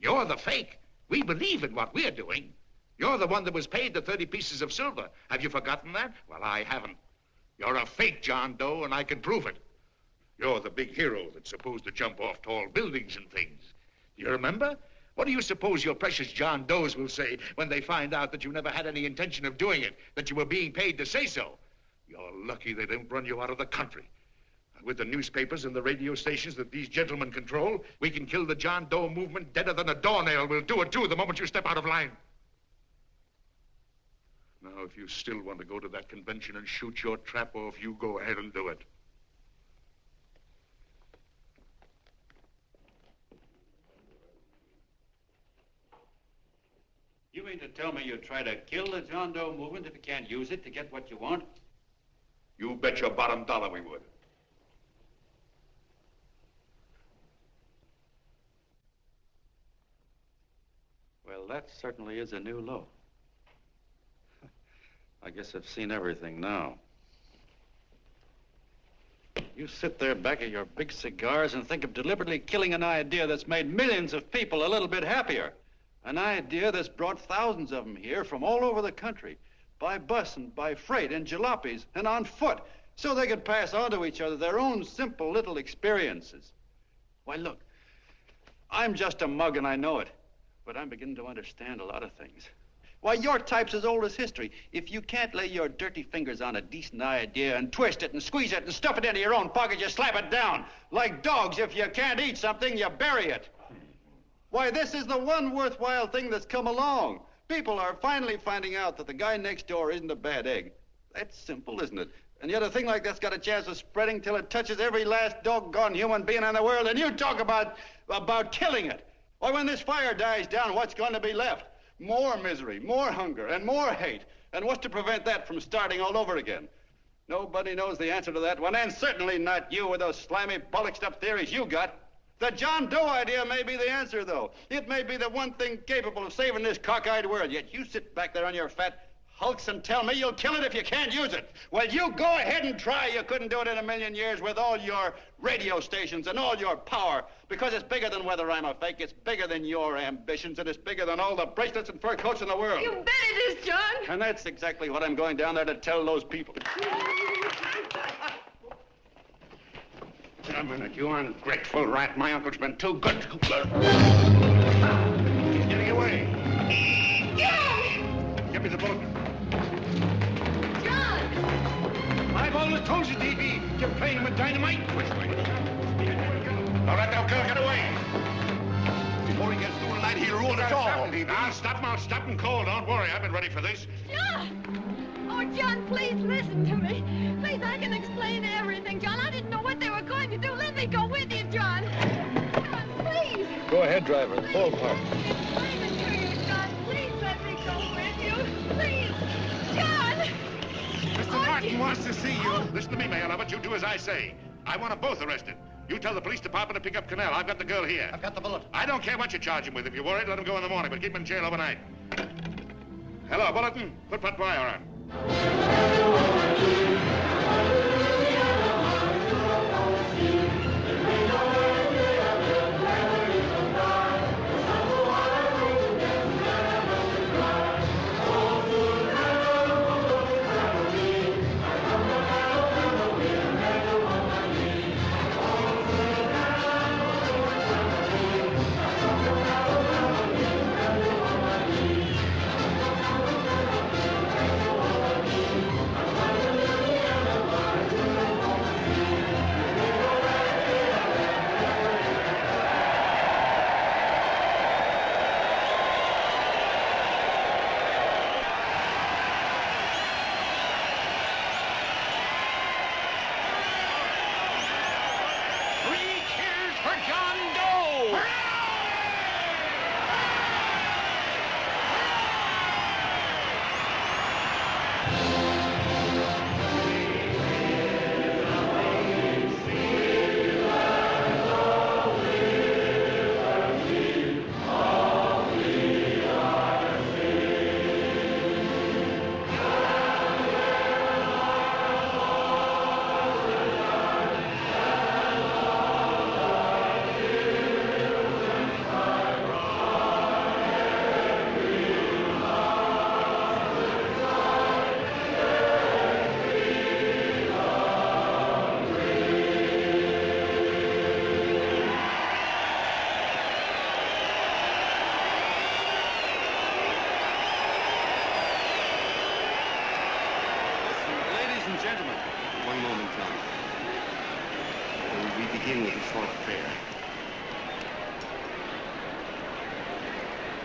You're the fake. We believe in what we're doing. You're the one that was paid the 30 pieces of silver. Have you forgotten that? Well, I haven't. You're a fake John Doe, and I can prove it. You're the big hero that's supposed to jump off tall buildings and things. Do you remember? What do you suppose your precious John Does will say when they find out that you never had any intention of doing it, that you were being paid to say so? You're lucky they don't run you out of the country. With the newspapers and the radio stations that these gentlemen control, we can kill the John Doe movement deader than a doornail. We'll do it, too, the moment you step out of line. Now, if you still want to go to that convention and shoot your trap off, you go ahead and do it.
You mean to tell me you'd try to kill the John Doe movement if you can't use it to get what you want?
You bet your bottom dollar we would.
Well, that certainly is a new low. I guess I've seen everything now. You sit there back of your big cigars and think of deliberately killing an idea that's made millions of people a little bit happier. An idea that's brought thousands of them here from all over the country, by bus and by freight and jalopies and on foot, so they could pass on to each other their own simple little experiences. Why, look, I'm just a mug and I know it, but I'm beginning to understand a lot of things. Why, your type's as old as history. If you can't lay your dirty fingers on a decent idea and twist it and squeeze it and stuff it into your own pocket, you slap it down. Like dogs, if you can't eat something, you bury it. Why, this is the one worthwhile thing that's come along. People are finally finding out that the guy next door isn't a bad egg. That's simple, isn't it? And yet a thing like that's got a chance of spreading till it touches every last doggone human being in the world, and you talk about killing it. Why, when this fire dies down, what's going to be left? More misery, more hunger, and more hate. And what's to prevent that from starting all over again? Nobody knows the answer to that one, and certainly not you with those slimy, bollocksed-up theories you got.
The John Doe idea may be the answer, though. It may be the one thing capable of saving this cockeyed world. Yet you sit back there on your fat hulks and tell me you'll kill it if you can't use it. Well, you go ahead and try. You couldn't do it in a million years with all your radio stations and all your power. Because it's bigger than whether I'm a fake. It's bigger than your ambitions, and it's bigger than all the bracelets and fur coats in the world.
You bet it is, John.
And that's exactly what I'm going down there to tell those people.
A minute, you ungrateful rat. My uncle's been too good. He's getting away. Give me the bullet.
John!
I've always told you, D.B., you're playing with dynamite. Which way? All right, now, get away. Before he gets through tonight, he'll ruin us all. I'll stop him cold. Don't worry, I've been ready for this.
John! Oh, John, please listen to me. Please, I can explain everything, John. I didn't know what they were going to do. Let me go with you, John. John, please.
Go ahead, driver. Full park.
Explain it to you, John. Please let me go with you. Please. John!
Mr. Martin wants to see you. Listen to me, Mayor Lovett. You do as I say. I want them both arrested. You tell the police department to pick up Cannell. I've got the girl here.
I've got the bullet.
I don't care what you charge him with. If you're worried, let him go in the morning, but keep him in jail overnight. Hello, Bulletin. Put Pat Pryor on.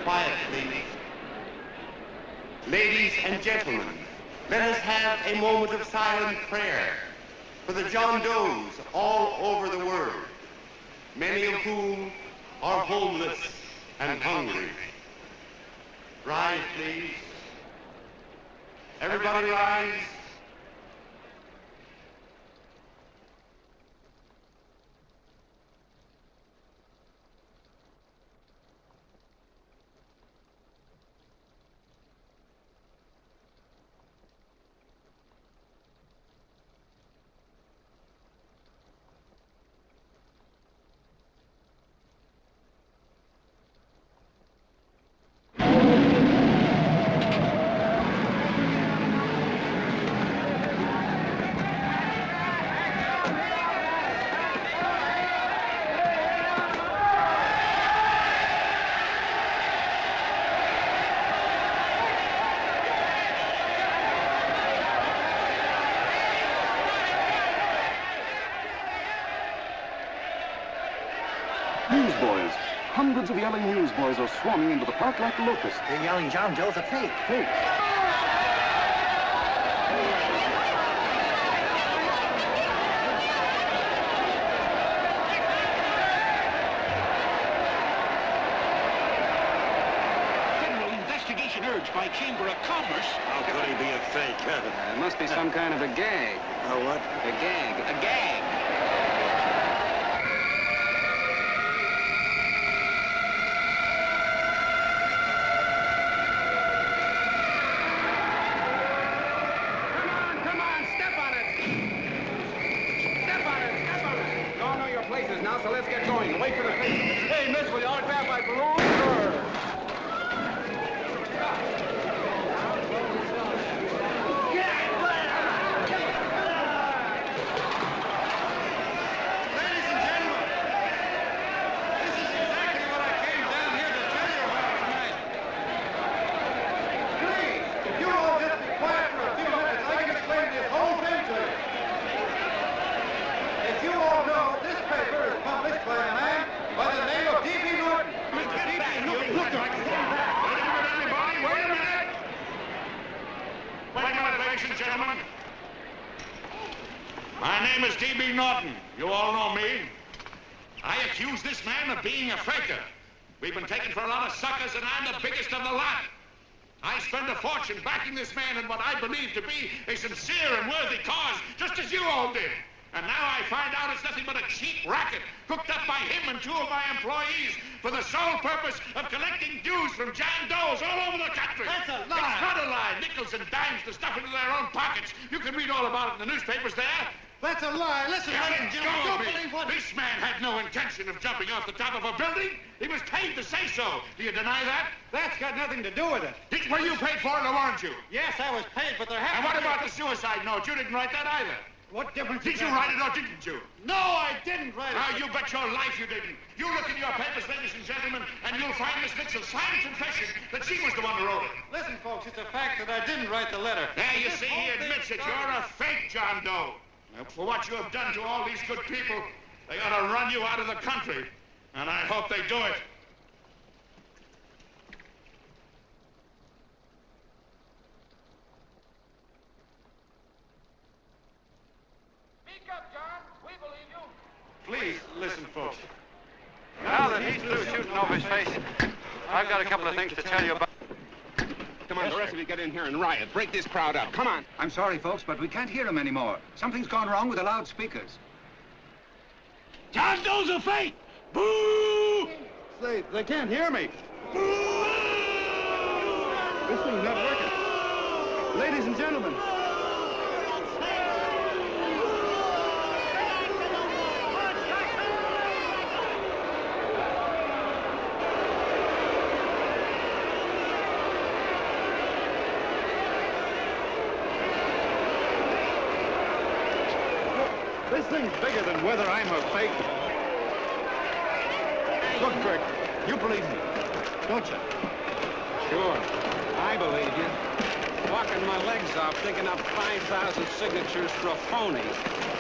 Quiet, please. Ladies and gentlemen, let us have a moment of silent prayer for the John Does all over the world, many of whom are homeless and hungry. Rise, please. Everybody rise.
Newsboys. Hundreds of yelling newsboys are swarming into the park like locusts.
They're yelling John Doe's a fake.
Fake.
Federal investigation urged by Chamber of Commerce.
How could he be a fake?
It must be some kind of a gag.
A what?
A gag. A gag. now, so let's get going. Wait for the station. Hey, miss, will you autograph my balloon? Sure.
Gentlemen, my name is D.B. Norton. You all know me. I accuse this man of being a faker. We've been taken for a lot of suckers, and I'm the biggest of the lot. I spent a fortune backing this man in what I believe to be a sincere and worthy cause, just as you all did. And now I find out it's nothing but a cheap racket cooked up by him and two of my employees for the sole purpose of collecting dues from John Does all over the country.
That's a lie.
It's not a lie. Nickels and dimes to stuff into their own pockets. You can read all about it in the newspapers there.
That's a lie. Listen, ladies and gentlemen, don't believe what...
This man had no intention of jumping off the top of a building. He was paid to say so. Do you deny that?
That's got nothing to do with it.
Were you paid for it or weren't you?
Yes, I was paid, but there
And what about the suicide note? You didn't write that either.
What difference
Did you write it or didn't you?
No, I didn't write it.
Now, you bet your life you didn't. You look in your papers, ladies and gentlemen, and you'll find Miss Mitchell's signed confession that she was the one who wrote it.
Listen, folks, it's a fact that I didn't write the letter.
There, you see, he admits it. You're a fake John Doe. Now, for what you have done to all these good people, they ought to run you out of the country. And I hope they do it.
Please, listen, folks. Now that he's through shooting over his face, I've got a couple of things to tell you about.
Come on, the rest of you get in here and riot. Break this crowd up. Come on. I'm sorry, folks, but we can't hear him anymore. Something's gone wrong with the loudspeakers.
John Doe's a fake! Boo! They can't hear me. Boo! This thing's not working. Ladies and gentlemen. This thing's bigger than whether I'm a fake. Look, Kirk, you believe me, don't you?
Sure, I believe you. Walking my legs off, digging up 5,000 signatures for a phony.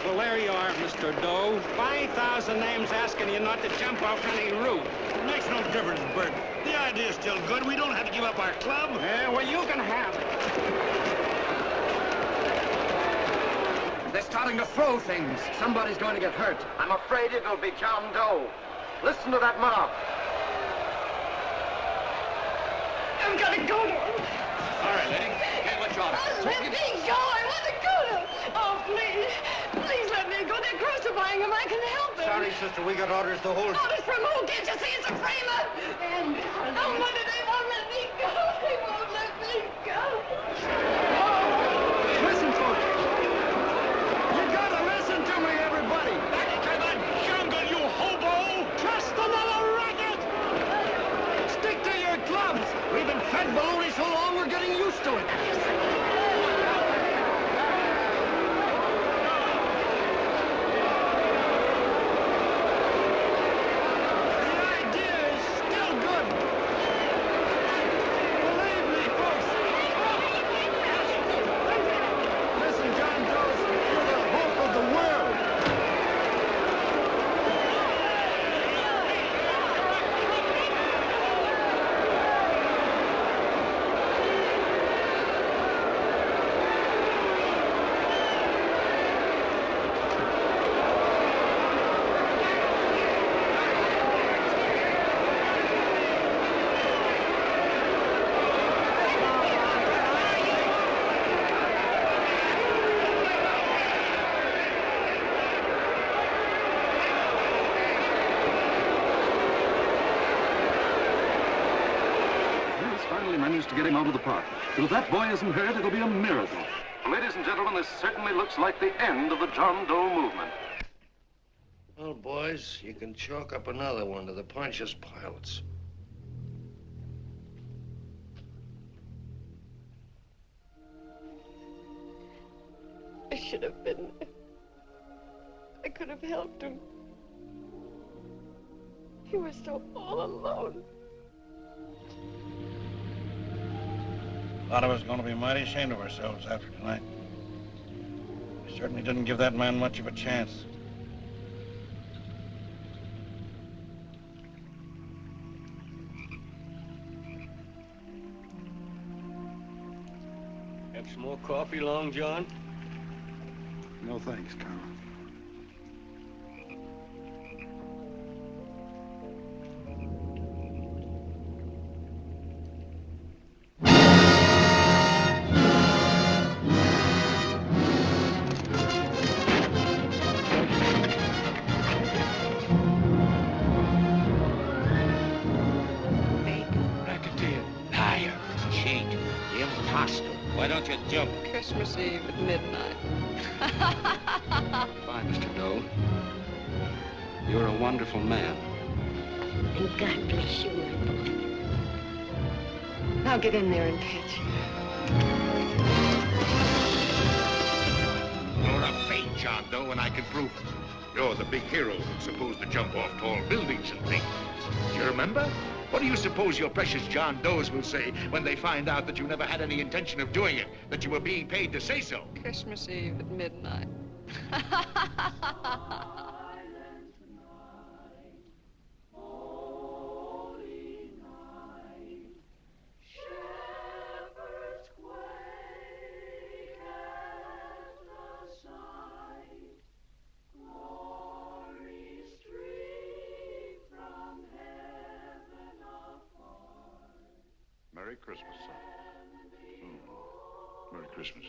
Well, there you are, Mr. Doe. 5,000 names asking you not to jump off any roof.
It makes no difference, Bert. The idea's still good. We don't have to give up our club.
Yeah, well, you can have it.
They're starting to throw things. Somebody's going to get hurt.
I'm afraid it'll be John Doe. Listen to that mob.
I've got to go to him.
All right, lady. Can't let you out.
Let me go. I want to go to him. Oh, please. Please let me go. They're crucifying him. I can help him.
Sorry, sister. We got orders to hold.
Orders from who? Can't you see it's a framer? And oh, Mother, they won't let me go. They won't let me go.
Listen, folks. You gotta listen to me, everybody. Back to the jungle, you hobo. Trust another racket. Stick to your clubs. We've been fed baloney so long, we're getting used to it.
To get him out of the park. If that boy isn't hurt, it'll be a miracle. Ladies and gentlemen, this certainly looks like the end of the John Doe movement.
Well,
Well, boys, you can chalk up another one to the Pontius pilots.
I should have been there. I could have helped him. He was so all alone.
A lot of us are going to be mighty ashamed of ourselves after tonight. We certainly didn't give that man much of a chance.
Have some more coffee, Long John?
No thanks, Carl.
Why don't you jump?
Christmas Eve at midnight.
Fine, Mr. Doe. You're a wonderful man.
And God bless you, my boy. Now get in there and catch.
You're a fake John Doe, and I can prove it. You're the big hero who's supposed to jump off tall buildings and things. Do you remember? What do you suppose your precious John Does will say when they find out that you never had any intention of doing it, that you were being paid to say so?
Christmas Eve at midnight.
Merry Christmas, son. Merry Christmas.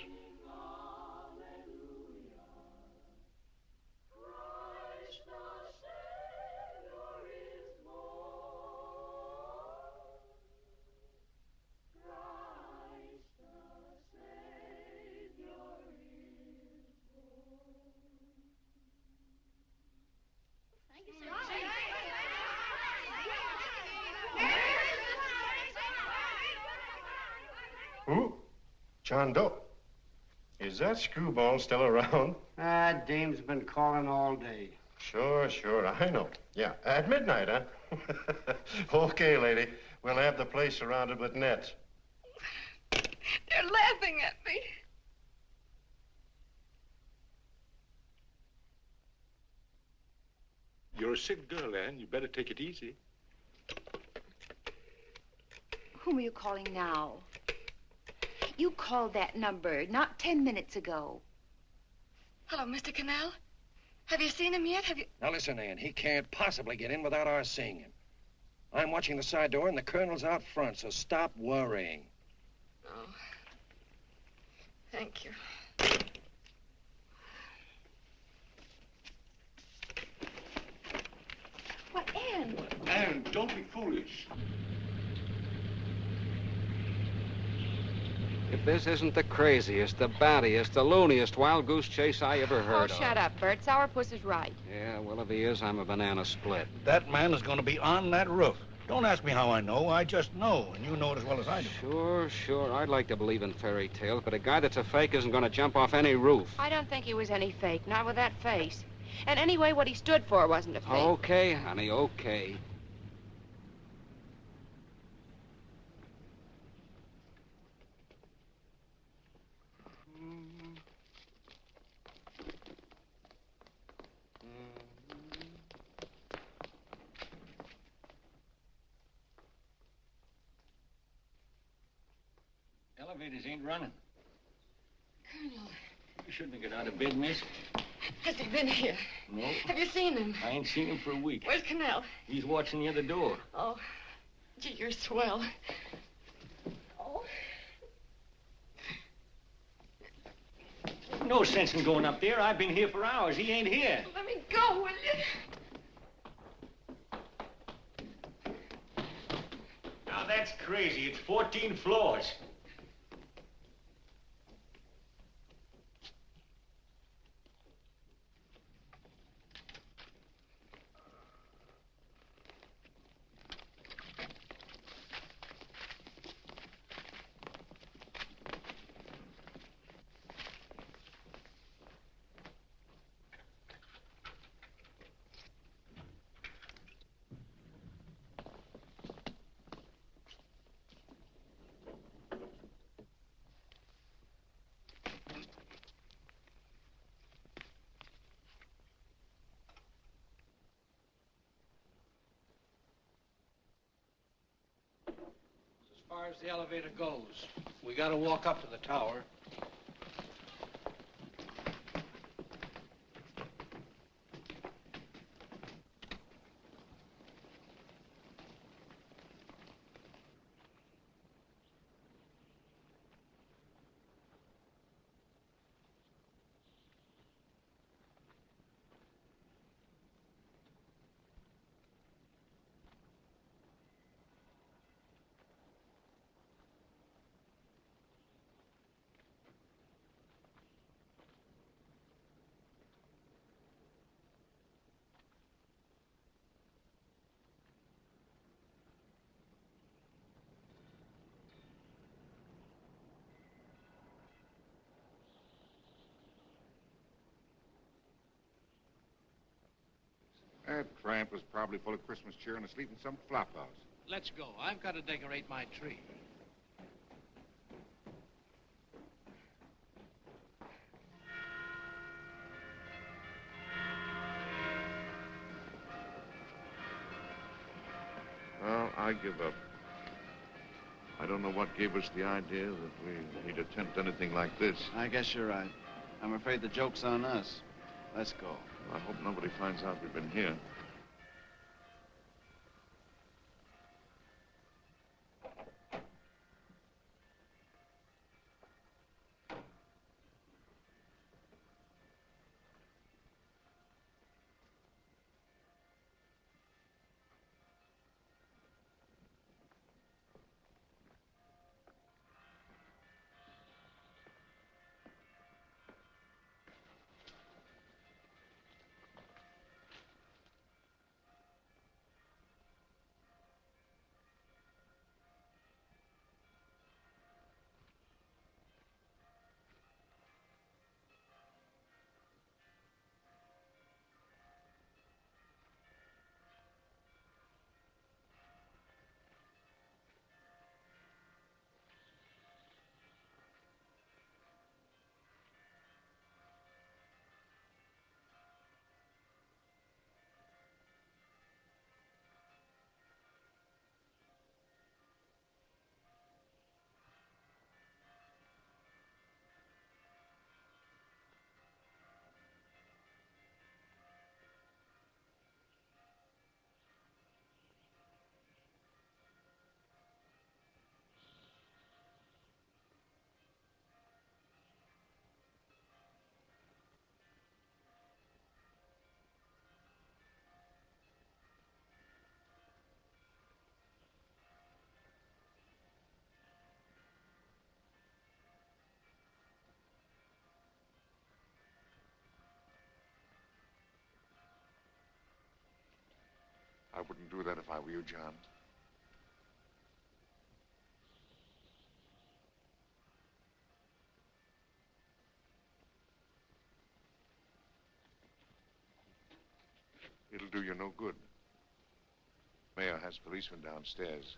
Who? John Doe. Is that screwball still around?
Dame's been calling all day.
Sure, I know. Yeah, at midnight, huh? Okay, lady. We'll have the place surrounded with nets.
They're laughing at me.
You're a sick girl, Anne. You better take it easy.
Whom are you calling now? You called that number not 10 minutes ago.
Hello, Mr. Cannell. Have you seen him yet? Have you...
Now listen, Ann, he can't possibly get in without our seeing him. I'm watching the side door and the colonel's out front, so stop worrying.
Oh. Thank you.
What, Ann?
Anne, don't be foolish.
If this isn't the craziest, the battiest, the looniest wild goose chase I ever heard of.
Oh, shut up, Bert. Sourpuss is right.
Yeah, well, if he is, I'm a banana split.
That man is going to be on that roof. Don't ask me how I know. I just know, and you know it as well as I do.
Sure. I'd like to believe in fairy tales, but a guy that's a fake isn't going to jump off any roof.
I don't think he was any fake, not with that face. And anyway, what he stood for wasn't a fake.
Okay, honey, okay.
Elevators ain't running.
Colonel,
You shouldn't have got out of bed, miss.
has he been here?
No.
Have you seen him?
I ain't seen him for a week.
Where's Cannell?
He's watching the other door.
Oh, gee, you're swell. Oh.
No sense in going up there. I've been here for hours. He ain't here.
Let me go, will you?
Now, that's crazy. It's 14 floors.
far as the elevator goes. We gotta walk up to the tower.
That tramp was probably full of Christmas cheer and asleep in some flop house.
Let's go. I've got to decorate my tree.
Well, I give up. I don't know what gave us the idea that we need attempt anything like this.
I guess you're right. I'm afraid the joke's on us. Let's go.
I hope nobody finds out we've been here. I wouldn't do that if I were you, John. It'll do you no good. Mayor has policemen downstairs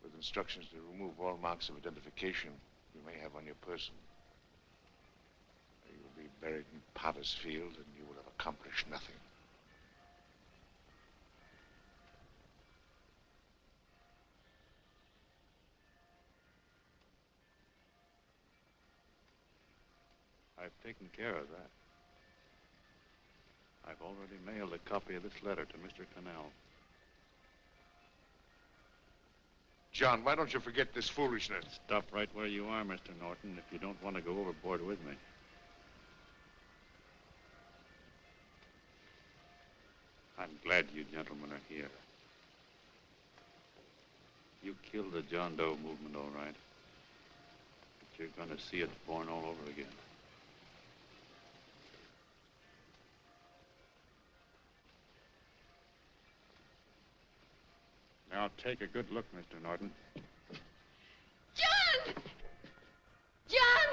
with instructions to remove all marks of identification you may have on your person. You'll be buried in Potter's Field and you will have accomplished nothing.
I've taken care of that. I've already mailed a copy of this letter to Mr. Cannell.
John, why don't you forget this foolishness?
Stop right where you are, Mr. Norton, if you don't want to go overboard with me. I'm glad you gentlemen are here. You killed the John Doe movement, all right. But you're going to see it born all over again. Now, take a good look, Mr. Norton.
John! John!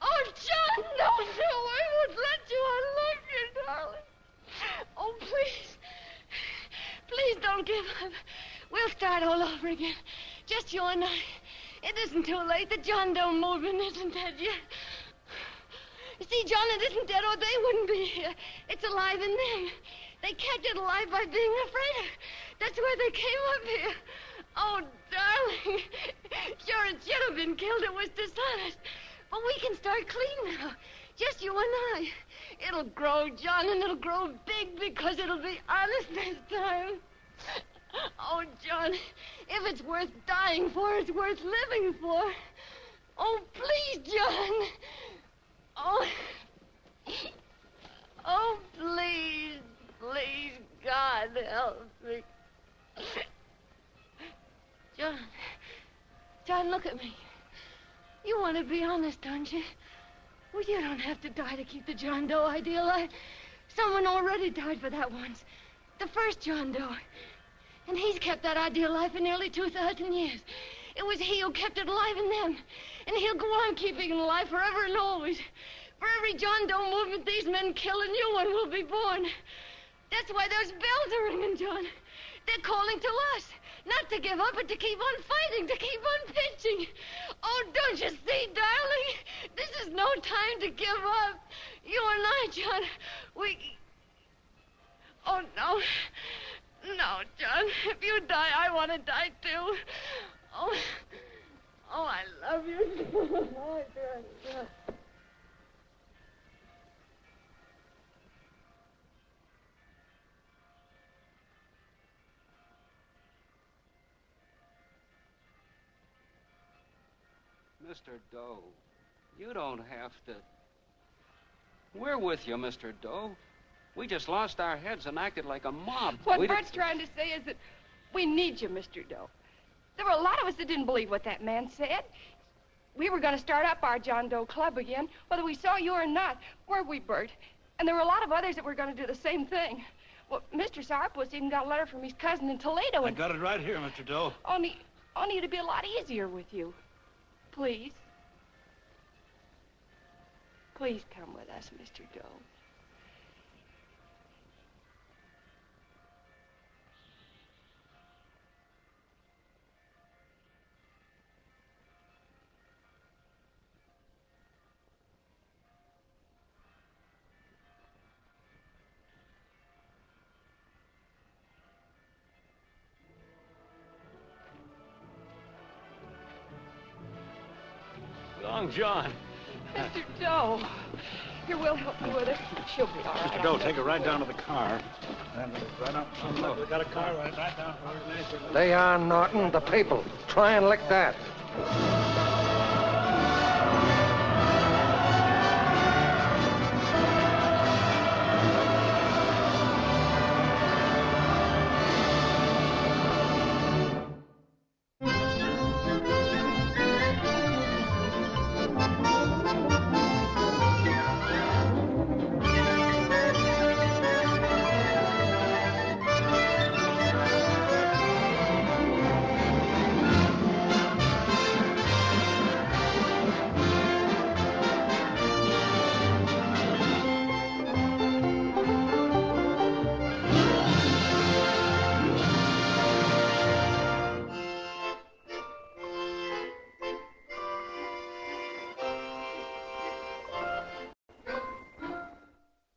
Oh, John, no, I won't let you. I love you, darling. Oh, please. Please don't give up. We'll start all over again. Just you and I. It isn't too late. The John Doe movement isn't dead yet. You see, John, it isn't dead or they wouldn't be here. It's alive in them. They kept it alive by being afraid of. That's why they came up here. Oh, darling. Sure, it should have been killed. It was dishonest. But we can start clean now. Just you and I. It'll grow, John, and it'll grow big because it'll be honest this time. Oh, John, if it's worth dying for, it's worth living for. Oh, please, John. Oh. Oh, please, please, God, help me. John, look at me. You want to be honest, don't you? Well, you don't have to die to keep the John Doe idea alive. Someone already died for that once. The first John Doe. And he's kept that idea alive for nearly 2,000 years. It was he who kept it alive in them. And he'll go on keeping it alive forever and always. For every John Doe movement these men kill, a new one will be born. That's why those bells are ringing, John. They're calling to us. Not to give up, but to keep on fighting, to keep on pitching. Oh, don't you see, darling? This is no time to give up. You and I, John, we... Oh, no. No, John. If you die, I want to die, too. Oh, I love you. Oh, John.
Mr. Doe, you don't have to. We're with you, Mr. Doe. We just lost our heads and acted like a mob.
What Bert's trying to say is that we need you, Mr. Doe. There were a lot of us that didn't believe what that man said. We were going to start up our John Doe Club again, whether we saw you or not, weren't we, Bert? And there were a lot of others that were going to do the same thing. Well, Mr. Sourpuss even got a letter from his cousin in Toledo.
I got it right here, Mr. Doe.
Only it'd be a lot easier with you. Please. Please come with us, Mr. Doe.
Long John.
Mr. Doe. Here, we'll help you with it. She'll be all right.
Mr. Doe, take her right down to the car. And right up. Oh, we got a car right down.
They are, Norton, the people. Try and lick that.